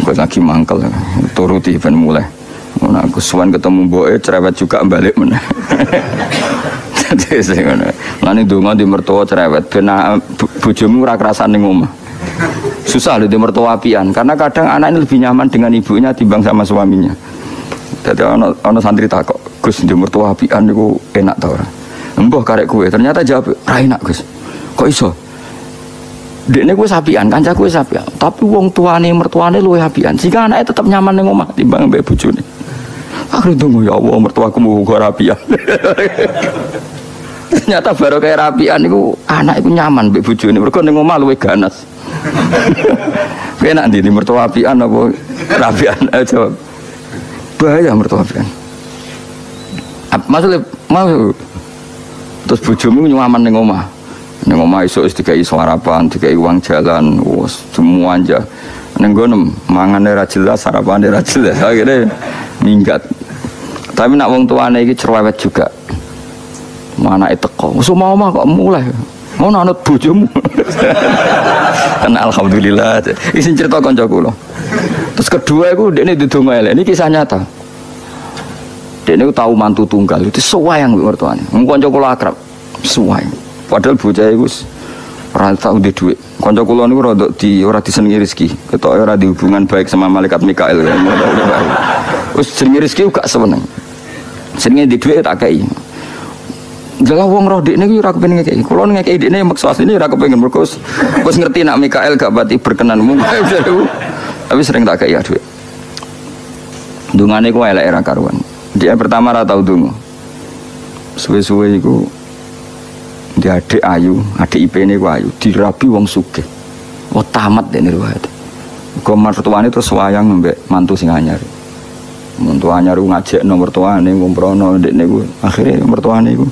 S1: Kowe lagi mangkel turuti ben mulai. Ngono aku suwan ketemu mboke cerewet juga balik meneh. Dadi sing ngono. Mulane donga di mertua cerewet ben bojomu ora kerasan ning omah. Susah lho di mertua apian karena kadang anak ini lebih nyaman dengan ibunya timbang sama suaminya. Jadi ana santri takok, Gus di mertua apian niku enak ta ora? Mbah karek kowe ternyata jawab ra enak Gus. Kok iso? Dekne kuwi sapian, kancaku wis sapian. Tapi wong tuane mertuane luwih apian. Jika anake tetap nyaman ning omah timbang mbek bojone. Aku ndonga ya Allah mertuaku muga ora apian. Ternyata baru kayak rapian itu anak itu nyaman mbek bojone. Mergo ning omah luwih ganas. Kena ndi mertua apian apa rapian aja. Bahaya mertua apian. Maksudnya mau terus bojomu nyaman ning omah. Ning omah iso wis dikai sarapan, dikai uang jalan, wis semua aja. Ning gono mangane ra jelas, sarapane ra jelas. Akhire minggat. Tapi nak wong tuane iki cerewet juga. Mana itu teko. Semua omah kok mulai. Mau nanut bojomu. Karena alhamdulillah. Isin cerita kanca kula. Terus kedua iku dekne didonga elek. Ini kisah nyata. Dekne tahu mantu tunggal itu suwayang mertuane. Wong kanca kula akrab. Suwayang. Padahal bocah iku ora tau duwe dhuwit. Kanca kula niku ora disenengi rezeki. Ketoke ora di hubungan baik sama malaikat Mikail. Wis jenenge rezeki gak seneng. Senenge di dhuwit tak kei. Jalah wong roh dekne iki ora kepengin ngekeki. Kula ngekeki dekne maksa asline ora kepengin mergo wis ngerti nak Mikail gak pati berkenan mung. Tapi sering tak kei dhuwit. Dungane ku elek ra karuan. Dia pertama ra tau donga. Suwe-suwe iku dia adik ayu, adik IP-ne ku ayu, dirabi wong sugih. Oh tamat dene riwayat. Kok mertuane terus wayang mbek mantu sing anyar. Mantu anyar ku ngajekno mertuane ngumprono ndekne ku. Akhire mertuane iku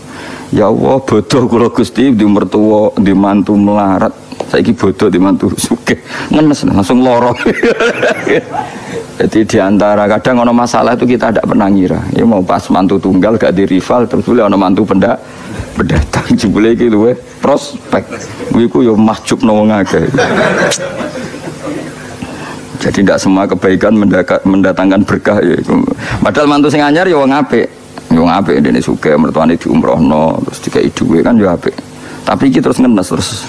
S1: ya Allah bodoh kula Gusti di mertua di mantu melarat. Saiki bodoh di mantu sugih. Ngenes langsung lara. Jadi diantara kadang ono masalah itu kita tidak pernah ngira. Ya mau pas mantu tunggal gak di rival terus boleh ono mantu pendatang jebule iki luwe prospek. Iku yo mahjubno wong akeh. Jadi tidak semua kebaikan mendatangkan berkah ya. Padahal mantu sing anyar ya wong apik. Wong apik dene sugih mertuane diumrohno terus dikai dhuwit kan yo apik. Tapi iki terus ngenes terus.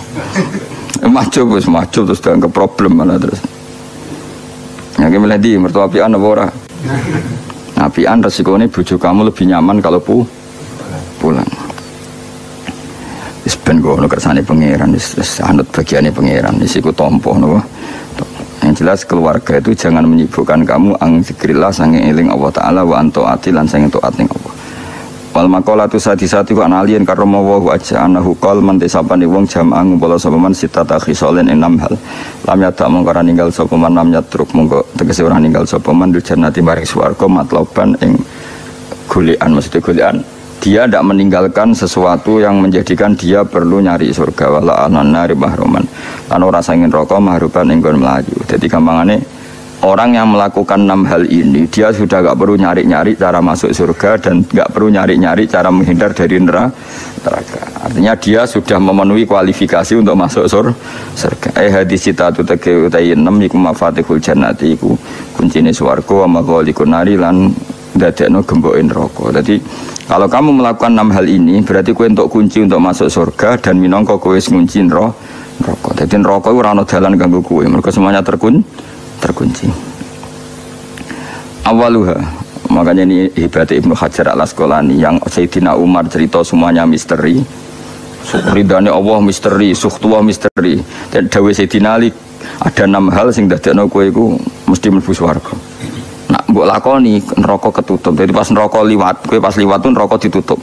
S1: Mahjub terus dianggap problem malah terus. Ya gimana di mertua apian apa ora? Apian resikonya bojo kamu lebih nyaman kalau pulang. Wis ben ngono kersane pangeran wis anut bagiane pangeran wis iku tampa napa. Yang jelas keluarga itu jangan menyibukkan kamu ang zikrillah sange eling Allah taala wa anto ati lan sange taat ning Allah. Wal maqalatu satu kan alien karoma wa aja anahu qal man desapane wong jamaah ngumpul sapa man sitata khisolen ing 6 hal. Lam yata mongko ninggal sapa man lam yatruk mongko tegese ora ninggal sapa man dul jannati maring swarga matloban ing golekan mesti golekan. Dia tidak meninggalkan sesuatu yang menjadikan dia perlu nyari surga wala anana ribahroman. Lan ora sangin rokok mahruban ing nggon mlayu. Dadi gampangane orang yang melakukan 6 hal ini dia sudah gak perlu nyari-nyari cara masuk surga dan gak perlu nyari-nyari cara menghindar dari neraka. Artinya dia sudah memenuhi kualifikasi untuk masuk surga. Hadis citatu tege utai 6 iku mafatihul jannati iku kuncine swarga wa maghaliqun nari lan dadekno gemboke neraka. Jadi kalau kamu melakukan 6 hal ini berarti kowe entuk kunci untuk masuk surga dan minangka kowe wis ngunci neraka. Dadi neraka ora ana dalan kanggo kowe. Mergo semuanya terkunci. Awaluha, makanya ini hebat Ibnu Hajar Al-Asqalani yang Sayyidina Umar cerita semuanya misteri. Ridane Allah misteri, suhtullah misteri. Dan dawuh Sayyidina Ali ada 6 hal sing dadekno kowe iku mesti mlebu swarga. Nak mbok lakoni neraka ketutup. Jadi pas neraka liwat, kowe pas liwat tuh neraka ditutup.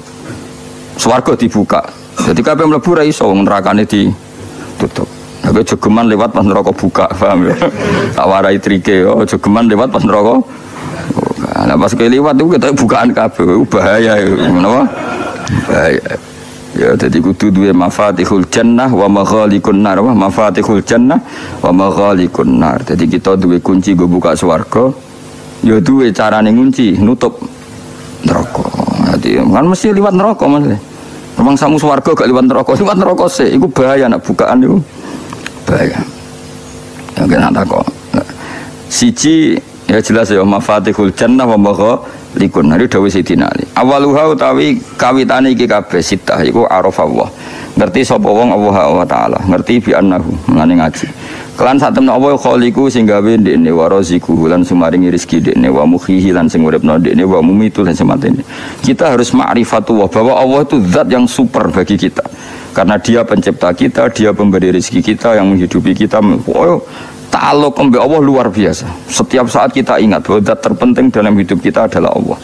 S1: Swarga dibuka. Jadi kabeh mlebu ra iso nerakane ditutup. Tapi jogeman lewat pas neraka buka, paham ya? Tak warai trike, oh jogeman lewat pas neraka. Nah pas kowe liwat itu kita bukaan kabeh, bahaya ya, menapa? Bahaya. Ya jadi kudu duwe mafatihul jannah wa maghaliqun nar, mafatihul jannah wa maghaliqun nar. Jadi kita duwe kunci go buka swarga, ya duwe carane ngunci, nutup neraka. Jadi kan mesti liwat neraka Mas. Memang samu swarga gak liwat neraka sih, iku bahaya nak bukaan itu. Bahaya. Ya kena takok. Siji ya jelas ya mafatihul jannah wa maghaliqun nar dawuh Sidina Ali. Awaluha utawi kawitane iki kabeh sitah iku arafallah. Ngerti sapa wong Allah taala, ngerti bi annahu ngene ngaji. Kelan sak temne Allah khaliqu sing gawe ndekne wa raziquhu lan sumaringi rezeki ndekne wa mukhihi lan sing uripno ndekne wa mumitu lan sematene. Kita harus ma'rifatullah bahwa Allah itu zat yang super bagi kita. Karena dia pencipta kita, dia pemberi rezeki kita, yang menghidupi kita. Oh, ta'alluq dengan Allah luar biasa. Setiap saat kita ingat bahwa zat terpenting dalam hidup kita adalah Allah.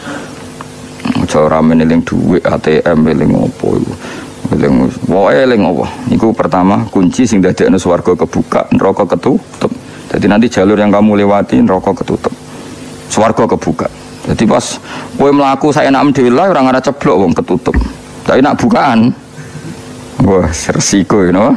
S1: Cara meneling duit ATM meneling opo itu. Eling wae eling Allah. Iku pertama kunci sing dadekno swarga kebuka, neraka ketutup. Jadi nanti jalur yang kamu lewati neraka ketutup. Swarga kebuka. Jadi pas kowe mlaku saenakmu dhewe lah ora ngara ceblok wong ketutup. Tapi nak bukaan. Wah, resiko you know.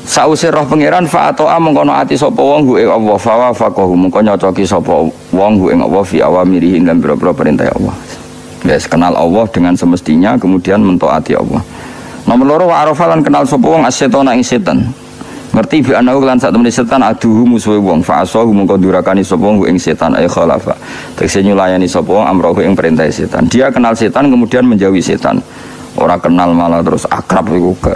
S1: Sause roh pangeran fa ataa mengkono ati sapa wong ing Allah fa faqahu mengko nyocoki sapa wong ing Allah fi awamirihi lan boro-boro perintah Allah. Guys, kenal Allah dengan semestinya kemudian mentaati Allah. Nomor 2 wa arafalan kenal sapa wong asyetona ing setan. Ngerti bi anahu lan sak temene setan aduhu musuhe wong fa asahu mengko durakani sapa wong ing setan ay khalafa. Tegese nyulayani sapa wong amrohu ing perintah setan. Dia kenal setan kemudian menjauhi setan. Ora kenal malah terus akrab iku ke.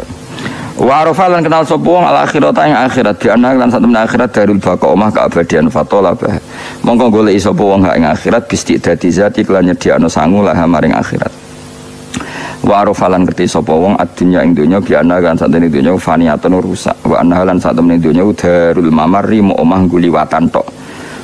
S1: Wa arafalan kenal sapa wong al akhirata ing akhirat bi anahu lan sak temene akhirat darul baqa omah keabadian fatolabah. Mongko golek sapa wong ing akhirat bisti dadi zati kelan nyediakno sangu lah maring akhirat. Wa arafalan ngerti sapa wong adunya ing donya bi ana kan satene donya faniyatun rusak wa ana lan satene donya darul mamarri mo omah guliwatan tok.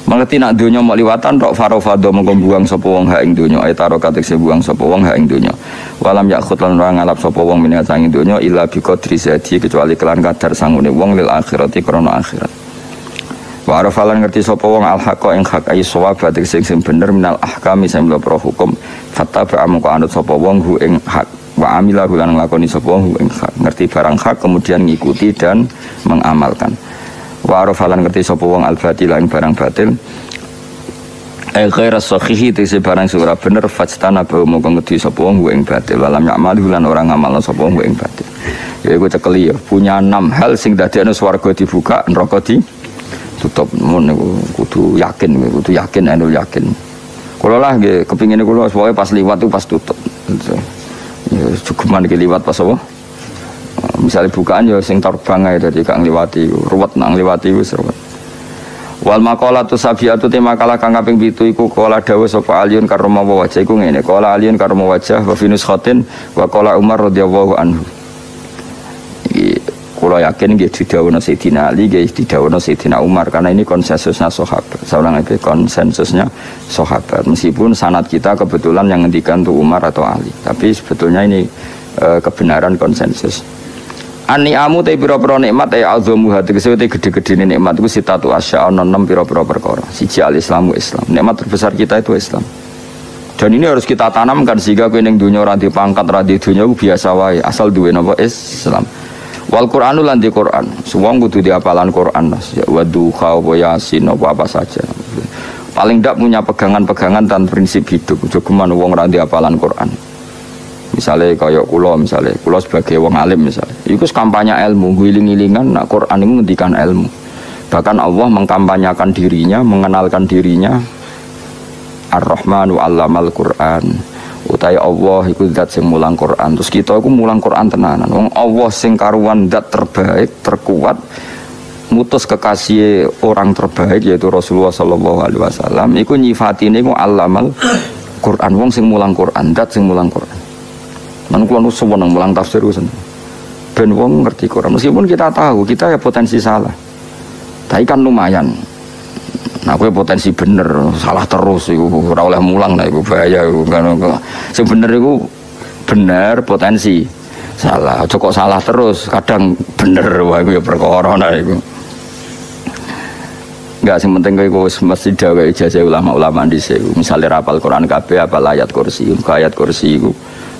S1: Mengerti nak donya mo liwatan tok farofado mongko buang sapa wong ha ing donya ay taro katekse buang sapa wong ha ing donya. Walam yakhut lan ora ngalap sapa wong minat sang ing donya illa bi qadri zati kecuali kelan kadar sangune wong lil akhirati krana akhirat. Wa arafalan ngerti sapa wong al haqqa ing hak ay sawab sing bener minal ahkami sing mlebu hukum fattaba amko anut sapa wong hu ing hak wa amila lan nglakoni sapa wong ing hak ngerti barang hak kemudian ngikuti dan mengamalkan. Wa arafalan ngerti sapa wong al batil ing barang batil ghaira sahihi tese barang sing ora bener fajtana ba moko ngerti sapa wong ing batil walam ya'mal lan ora ngamalno sapa wong ing batil. Ya iku cekeli ya punya 6 hal sing dadekno swarga dibuka neraka tutup mun niku kudu yakin anu yakin. Kula lah nggih kepingine kula pokoke pas liwat itu pas tutup. Ya cukuman iki liwat pas apa? Misalnya bukaan ya sing terbang ae dadi gak ngliwati ruwet nang ngliwati wis ruwet. Wal maqalatu sabiatu te makalah kang kaping 7 iku kala dawuh sapa Aliun karma wajah iku ngene. Kala Aliun karma wajah wa finus khatin wa kala Umar radhiyallahu anhu. Kalau yakin dia didhawuhna Sayyidina Ali, dia didhawuhna Sayyidina Umar karena ini konsensusnya sahabat. Seorang itu konsensusnya sahabat. Meskipun sanad kita kebetulan yang ngendikan tuh Umar atau Ali, tapi sebetulnya ini kebenaran konsensus. An-ni'amu te pira-pira nikmat azamu hati kesete gede-gede nikmat iku sitatu asya ana 6 pira-pira perkara. Siji al-islamu Islam. Nikmat terbesar kita itu Islam. Dan ini harus kita tanamkan sehingga kowe ning donya ora dipangkat, ora di donya biasa wae, asal duwe napa Islam. Wal Qur'anu lan di Qur'an. Semua kudu diapalan Qur'an. Ya waduha wa yasin apa saja. Paling ndak punya pegangan-pegangan dan prinsip hidup. Jogeman wong ora diapalan Qur'an. Misalnya kaya kula sebagai wong alim misalnya. Iku kampanye ilmu, giling-gilingan nak Qur'an itu ngendikan ilmu. Bahkan Allah mengkampanyakan dirinya, mengenalkan dirinya. Ar-Rahmanu 'allamal Qur'an. Utai Allah iku zat sing mulang Quran. Terus kita iku mulang Quran tenanan. Wong Allah sing karuan zat terbaik, terkuat, mutus kekasih orang terbaik yaitu Rasulullah sallallahu alaihi wasallam. Iku nyifatine iku allamal Quran. Wong sing mulang Quran, zat sing mulang Quran. Man kula nu seneng mulang tafsir ku seneng. Ben wong ngerti Quran. Meskipun kita tahu kita ya potensi salah. Tapi kan lumayan. Nah, kowe potensi bener, salah terus iku ora oleh mulang, nah iku bahaya iku kan. Sing bener iku bener potensi. Salah, aja kok salah terus, kadang bener wae iku ya perkara nah iku. Enggak sing penting kowe mesti dawe ijazah ulama-ulama dhisik. Misale rapal Quran kabeh apal ayat kursi, ayat kursi iku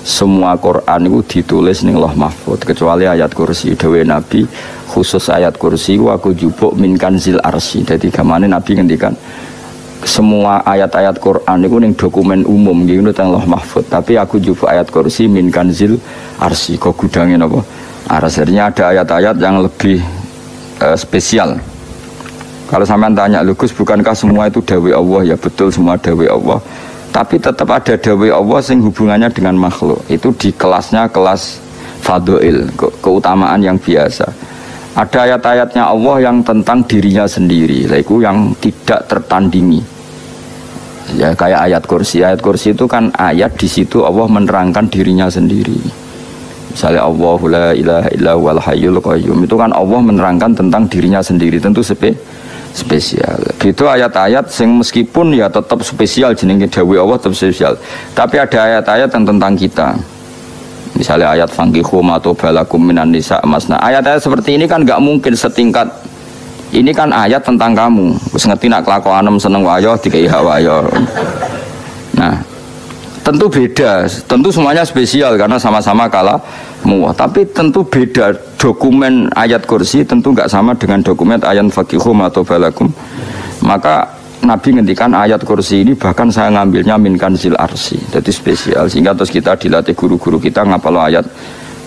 S1: semua Quran itu ditulis ning Lauh Mahfuz kecuali ayat kursi dawuh Nabi khusus ayat kursi aku jupuk min kanzil arsy. Dadi gamane Nabi ngendikan semua ayat-ayat Quran itu ning dokumen umum gitu teng Lauh Mahfuz tapi aku jupuk ayat kursi min kanzil arsy kok gudange napa arasnya ada ayat-ayat yang lebih spesial. Kalau sampean tanya Gus bukankah semua itu dawuh Allah? Ya betul semua dawuh Allah. Tapi tetap ada dawuh Allah sing hubungannya dengan makhluk. Itu di kelasnya kelas fadhil, keutamaan yang biasa. Ada ayat-ayatnya Allah yang tentang dirinya sendiri, itu yang tidak tertandingi. Ya kayak ayat kursi. Ayat kursi itu kan ayat di situ Allah menerangkan dirinya sendiri. Misalnya Allahu la ilaha illa huwal hayyul qayyum. Itu kan Allah menerangkan tentang dirinya sendiri, tentu spesial. Gitu ayat-ayat sing meskipun ya tetap spesial jenenge dawuh Allah tetap spesial. Tapi ada ayat-ayat yang tentang kita. Misalnya ayat fankihu ma tobalakum minan nisa masna. Ayat-ayat seperti ini kan nggak mungkin setingkat. Ini kan ayat tentang kamu. Wis ngerti nak kelakuanem seneng wayo dikai hak wayo. Nah, tentu beda. Tentu semuanya spesial karena sama-sama kalamu. Tapi tentu beda. Dokumen ayat kursi tentu nggak sama dengan dokumen ayat fankihu ma tobalakum. Maka Nabi ngendikan ayat kursi ini bahkan saya ngambilnya min kanzil arsi, jadi spesial sehingga terus kita dilatih guru-guru kita ngapal ayat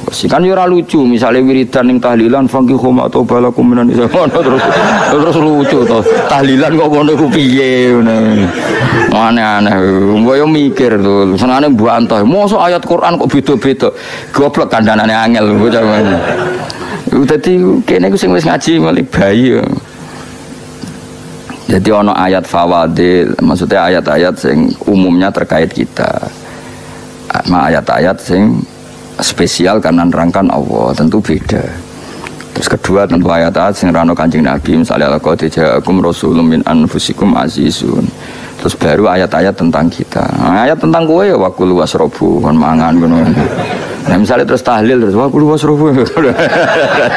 S1: kursi. Kan ora lucu misalnya wiridan yang tahlilan fankihu ma tobalakum minan nisa terus lucu toh tahlilan kok ngono ku piye ngono aneh-aneh mboyo mikir tuh senane mbantah mosok ayat Quran kok beda-beda goblok kandhanane angel bocah ngene. Dadi kene ku sing wis ngaji malik bayi. Jadi ono ayat fawadil, maksudnya ayat-ayat yang umumnya terkait kita. Ayat-ayat yang spesial karena nerangkan Allah, tentu beda. Terus kedua tentu ayat-ayat yang rano Kanjeng Nabi, misalnya laqad ja'akum rasulun min anfusikum azizun. Terus baru ayat-ayat tentang kita. Ayat tentang kowe ya wakulu wasrobu, kan mangan ngono. Nah misalnya terus tahlil terus wakulu wasrobu.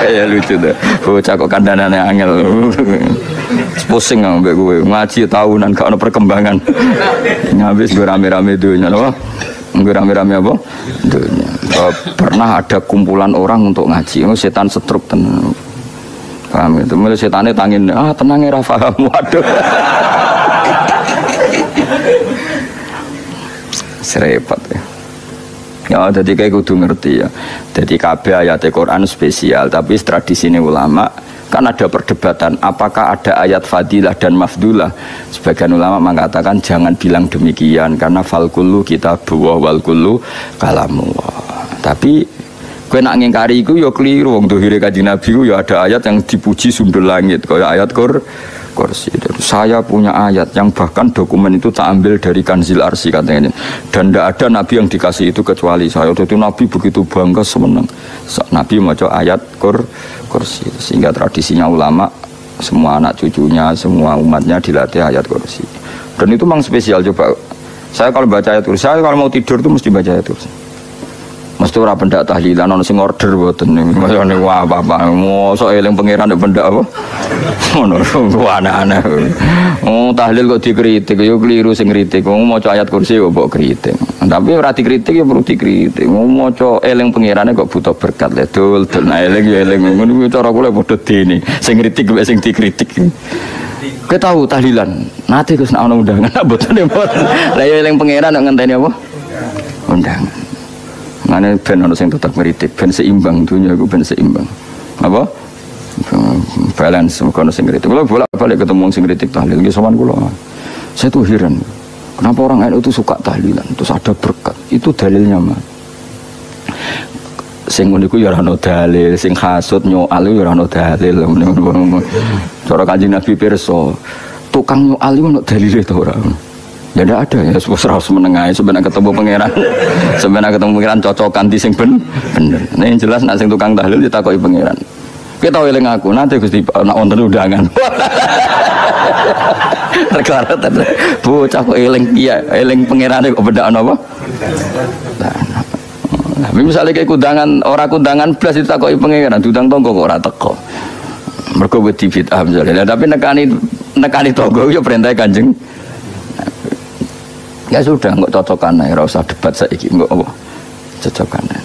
S1: Ya lucu tuh. Bocah kok kandhanane angel. Pusing ambek kowe ngaji tahunan gak ono perkembangan. Habis gue rame-rame dunya lho. Gue rame-rame apa? Dunya. Pernah ada kumpulan orang untuk ngaji. Setan setruk tenan. Paham itu. Mulai setane tangin, tenang ya paham. Waduh. Serepot ya. Ya jadi kayak kudu ngerti ya. Jadi kabeh ayat Al-Qur'an spesial, tapi tradisi ini ulama kan ada perdebatan apakah ada ayat fadilah dan mafdulah. Sebagian ulama mengatakan jangan bilang demikian karena fal kullu kitabullah wal kullu kalamullah. Tapi kowe nak ngingkari iku ya keliru. Wong dohire Kanjeng Nabi ku ya ada ayat yang dipuji sundul langit kaya ayat kursi. Saya punya ayat yang bahkan dokumen itu tak ambil dari Kanzil Arsi katanya. Dan tidak ada Nabi yang dikasih itu kecuali saya. Jadi Nabi begitu bangga semenang. Nabi maca ayat kursi. Sehingga tradisinya ulama semua anak cucunya, semua umatnya dilatih ayat kursi. Dan itu memang spesial. Coba saya kalau baca ayat kursi, saya kalau mau tidur itu mesti baca ayat kursi. Mesti ora pendak tahlilan ana sing order mboten niku. Wah apa-apa. Mosok eling pangeran nek pendak apa? Ngono aneh-aneh. Oh tahlil kok dikritik yo keliru sing kritik. Wong maca ayat kursi kok mbok kritik. Tapi ora dikritik ya perlu dikritik. Wong maca eling pangerane kok butuh berkat le dul nah eling ya eling ngono cara kula padha dene. Sing kritik mek sing dikritik. Kowe tahu tahlilan. Nate Gus nek ana undangan mboten mboten. Lah ya eling pangeran nek ngenteni apa? Undangan. Mana ben ono sing tetap ngritik, ben seimbang dunia iku ben seimbang. Apa? Balance ono sing ngritik. Kalau bolak-balik ketemu sing ngritik tahlil ki sowan kula. Saya tuh heran. Kenapa orang NU itu suka tahlilan? Terus ada berkat. Itu dalilnya, Mas. Sing ngono iku ya ora ono dalil, sing hasud nyoal ya ora ono dalil. Cara Kanjeng Nabi pirsa, tukang nyoal iku ono dalile ta ora? Ya tidak ada ya, harus menengahi sebenarnya ketemu pangeran. Sebenarnya ketemu pangeran cocokan di sing bener. Nah yang jelas nak sing tukang tahlil ditakoki pangeran. Kita tahu eling aku nanti Gusti nak wonten undangan. Regara ten. Bocah kok eling iya, eling pangerane kok beda apa? Nah, misalnya kayak kundangan orang kundangan blas ditakoki pangeran, diundang tonggo kok ora teko. Mergo wedi bid'ah misalnya. Tapi nekani tonggo ya perintah Kanjeng. Ya sudah, nggak cocokan ya, usah debat saiki, nggak apa, cocokan ya.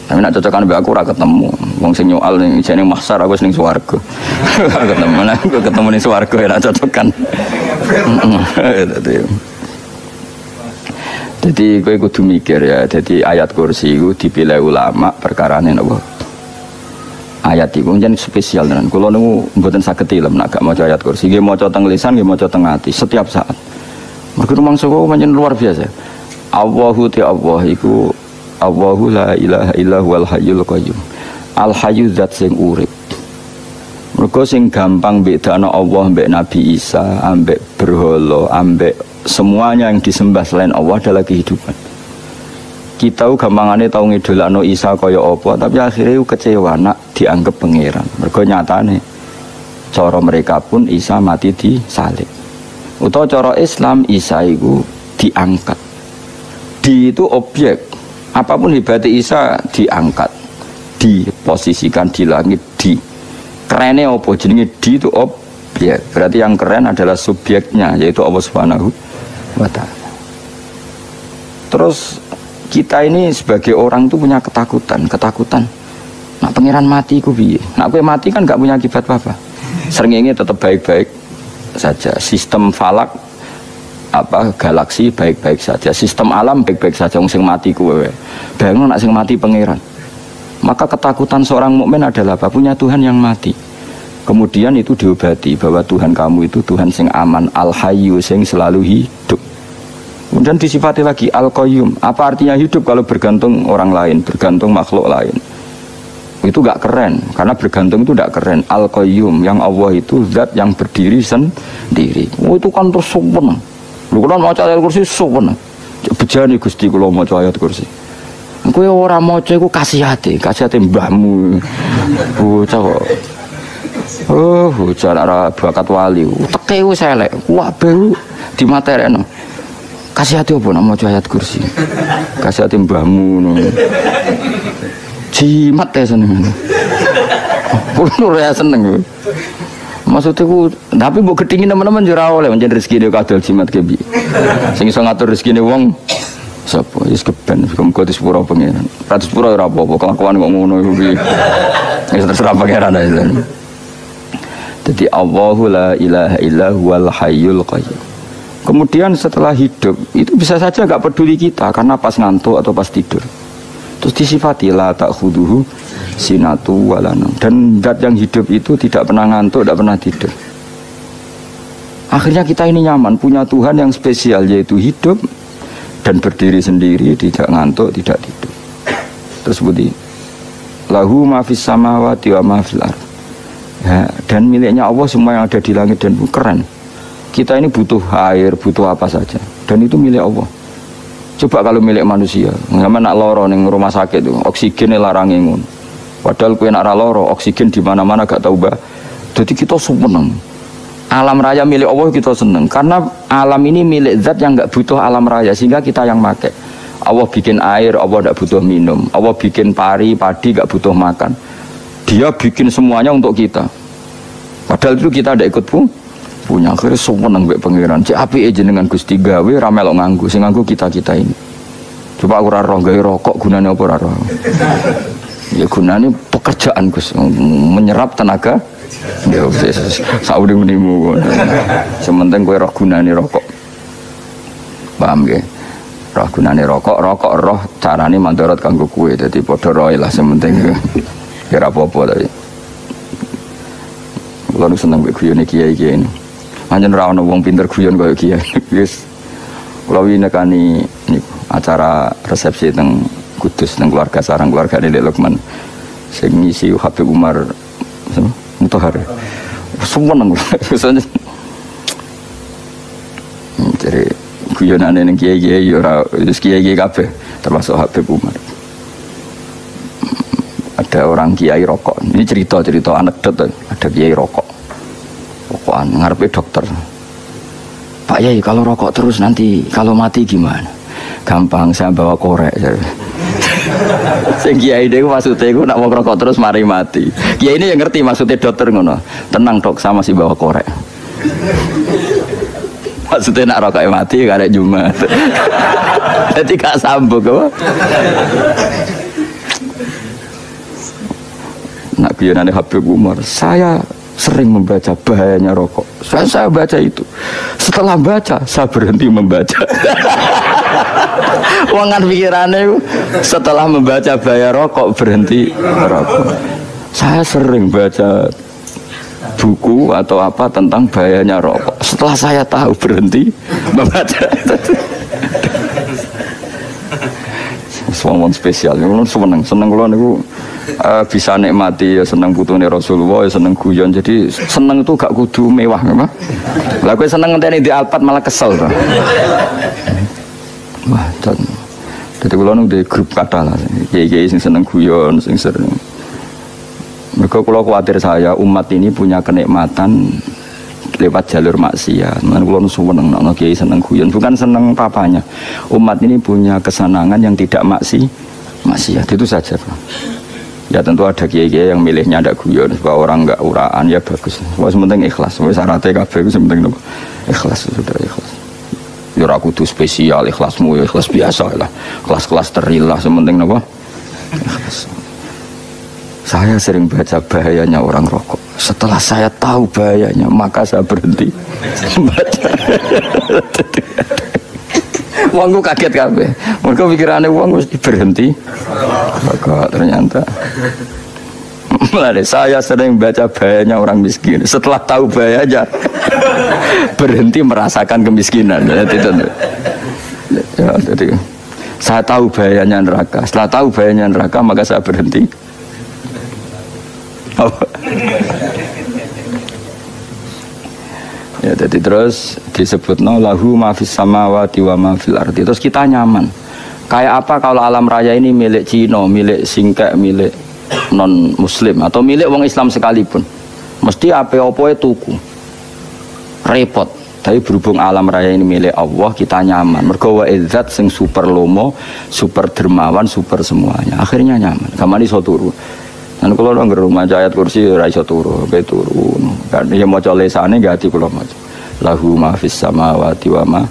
S1: Tapi nak cocokan be aku ora ketemu, wong sing nyoal ning jane mahsar aku ning swarga. Ketemu nang aku ketemu ning swarga ya cocokan. Jadi kowe kudu mikir ya, jadi ayat kursi itu dipilih ulama perkarane napa? Ayat iku jan spesial tenan. Kula niku mboten saged ilem nek gak maca ayat kursi, nggih maca teng lisan, nggih maca teng ati setiap saat. Mergo mangsa kok pancen luar biasa. Allahu ta Allah iku Allahu la ilaha illa huwal hayyul qayyum. Al hayyu zat sing urip. Mergo sing gampang bedana Allah mbek Nabi Isa, ambek berhala, ambek semuanya yang disembah selain Allah adalah kehidupan. Kita gampangane tau ngidolakno Isa kaya apa, tapi akhirnya kecewa nak dianggap pangeran. Mergo nyatane cara mereka pun Isa mati di salib. Utawa cara Islam Isa itu diangkat. Di itu objek. Apapun hebatnya Isa diangkat, diposisikan di langit, di kerennya apa? Jenenge di itu objek. Berarti yang keren adalah subjeknya, yaitu Allah Subhanahu wa Ta'ala. Terus kita ini sebagai orang itu punya ketakutan. Nak pangeran mati ku piye? Nak kowe mati kan gak punya akibat apa-apa. Srengenge tetap baik-baik saja. Sistem falak galaksi baik-baik saja, sistem alam baik-baik saja. Wong sing mati kuwe bayangno nak sing mati pangeran. Maka ketakutan seorang mukmin adalah apa? Punya Tuhan yang mati. Kemudian itu diobati bahwa Tuhan kamu itu Tuhan sing aman, al-hayyu sing selalu hidup. Kemudian disifati lagi al-qayyum. Apa artinya hidup kalau bergantung orang lain, bergantung makhluk lain? Itu gak keren, karena bergantung itu gak keren. Al-qayyum, yang Allah itu zat yang berdiri sendiri. Itu kan terus sempurna. Lu kan maca ayat kursi sempurna. Bejane Gusti kula maca ayat kursi. Kowe ora maca iku kasihate mbahmu. Bocah kok. Bocah ora bakat wali. Teke wis elek. Kabeh dimaterekno. Kasihate opo nek maca ayat kursi? Kasihate mbahmu ngono. Jimat ya seneng. Kulo ya seneng. Maksudnya ku, tapi mbok gedhingi teman-teman jura oleh menjadi rezeki dia kadal jimat kebi. Sing iso ngatur rezekine wong sapa? Wis keben, muga disepuro pangeran. Ratus pura ora apa-apa, kelakuan kok ngono iku piye. Wis terserah pangeran ae. Jadi Allahu la ilaha illa huwal hayyul qayyum. Kemudian setelah hidup itu bisa saja gak peduli kita karena pas ngantuk atau pas tidur. Terus disifati la ta'khuduhu sinatu walana. Dan zat yang hidup itu tidak pernah ngantuk, tidak pernah tidur. Akhirnya kita ini nyaman, punya Tuhan yang spesial, yaitu hidup dan berdiri sendiri, tidak ngantuk, tidak tidur. Terus seperti lahu ma fis samawati wa ma fil ardh. Ya, dan miliknya Allah semua yang ada di langit dan bumi. Keren. Kita ini butuh air, butuh apa saja, dan itu milik Allah. Coba kalau milik manusia, sama nak loro ning rumah sakit itu, oksigennya larang ngono. Padahal kowe nak ra loro, oksigen di mana-mana gak tahu bah. Jadi kita seneng. Alam raya milik Allah kita seneng karena alam ini milik zat yang gak butuh alam raya sehingga kita yang pakai. Allah bikin air, Allah gak butuh minum. Allah bikin padi gak butuh makan. Dia bikin semuanya untuk kita. Padahal itu kita tidak ikut punya. Akhirnya seneng mbek pangeran. Cek apike jenengan Gusti gawe ra melok nganggo, sing nganggo kita-kita ini. Coba aku ora roh gawe rokok gunane apa ora roh. Ya gunane pekerjaan Gus, menyerap tenaga. Ya wis saurip-uripmu. Sementing kowe roh gunane rokok. Paham nggih? Roh gunane rokok roh carane mandorot kanggo kowe. Dadi padha roe lah sementing ora apa-apa tapi. Kula nu seneng mbek guyone kiai-kiai ini. Anjen ra ono wong pinter guyon kaya kiai. Wis kula winekani niku acara resepsi teng Kudus teng keluarga sarang keluargane Lek Lukman. Sing ngisi Habib Umar Mutahar. Semua nang jadi guyonane ning kiai-kiai ora wis kiai-kiai kabeh termasuk Habib Umar. Ada orang kiai rokok. Ini cerita anekdot. Ada kiai rokok. Rokokan ngarepe dokter. Pak Yai, kalau rokok terus nanti kalau mati gimana? Gampang, saya bawa korek. Sing kiai dhewe maksudnya iku nak wong rokok terus mari mati. Kiai ini yang ngerti maksudnya dokter ngono. Tenang dok, saya masih bawa korek. Maksudnya nak rokoknya mati karek Jumat. Jadi gak sambung apa? Nak guyonane Habib Umar, saya sering membaca bahayanya rokok. Saya baca itu. Setelah baca, saya berhenti membaca. Wangan pikirannya setelah membaca bahaya rokok berhenti rokok. Saya sering baca buku atau apa tentang bahayanya rokok. Setelah saya tahu berhenti membaca. Semua spesial. Seneng kalau niku bisa nikmati ya seneng putune Rasulullah ya seneng guyon. Jadi seneng itu gak kudu mewah memang. Lah kowe seneng ngenteni di Alphard malah kesel to. Wah, jadi kula nu di grup kata lah. Kiai-kiai sing seneng guyon, sing sering. Mereka kula khawatir saya umat ini punya kenikmatan lewat jalur maksiat. Mana kula nu seneng kiai seneng guyon, bukan seneng papanya. Umat ini punya kesenangan yang tidak maksiat. maksiat itu saja. Ya tentu ada kiai-kiai yang milihnya ada guyon supaya orang enggak uraan ya bagus. Wes penting ikhlas. Wes syaratnya kabeh itu penting nopo? Ikhlas sudah ikhlas. Ya ora kudu spesial ikhlasmu ya ikhlas biasa lah. Kelas-kelas terilah sementing nopo? Ikhlas. Saya sering baca bahayanya orang rokok. Setelah saya tahu bahayanya, maka saya berhenti baca. Wongku kaget kabeh. Mergo pikirane wong mesti berhenti. Kok ternyata. Mulai saya sering baca bahayanya orang miskin. Setelah tahu bahayanya, berhenti merasakan kemiskinan. Jadi saya tahu bahayanya neraka. Setelah tahu bahayanya neraka, maka saya berhenti. Ya, jadi terus disebut lahu ma fis samawati wa ma fil ardi. Terus kita nyaman. Kayak apa kalau alam raya ini milik Cina, milik Singkek, milik non muslim atau milik wong Islam sekalipun. Mesti apa-apa tuku. Repot. Tapi berhubung alam raya ini milik Allah, kita nyaman. Mergo wa izzat sing super lomo, super dermawan, super semuanya. Akhirnya nyaman. Kamane iso turu. Dan kalau nggak rumah ayat kursi raiso turu, be turun. Kan dia mau coba lesane ganti kalau mau. Lahu ma fis samawati wa ma.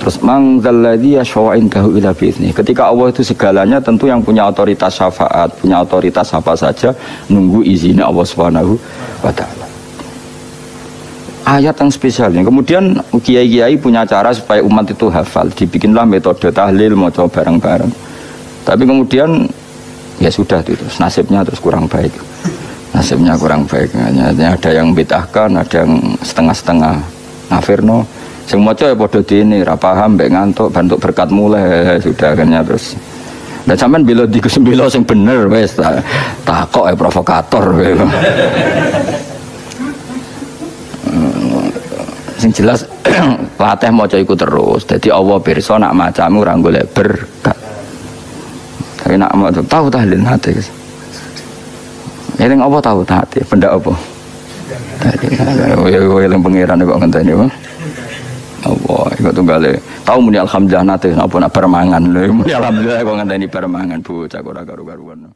S1: Terus mangzalladzi yashfa'u indahu illa bi'izni. Ketika Allah itu segalanya, tentu yang punya otoritas syafaat, punya otoritas apa saja, nunggu izinnya Allah Subhanahu wa taala. Ayat yang spesial. Kemudian kiai-kiai punya cara supaya umat itu hafal. Dibikinlah metode tahlil, mau coba bareng-bareng. Tapi kemudian ya sudah itu nasibnya terus kurang baik. Nasibnya kurang baik. Hanya ada yang bid'ahkan, ada yang setengah-setengah ngafirno. Sing maca ya padha dene, ra paham mbek ngantuk, bantuk berkat mulai sudah akhirnya terus. Lah sampean bela di sembelo sing bener wis takok ya provokator. Sing jelas latih maca iku terus. Dadi Allah pirsa nak macamu ora golek berkat. Tapi nak mau tahu tahlil hati. Eling apa tahu hati? Benda apa? Tadi yang pengiran kok ngenteni apa? Allah, iku tunggale. Tahu muni alhamdulillah nate apa nak permangan lho. Muni alhamdulillah kok ngenteni permangan bocah ora karu-karuan.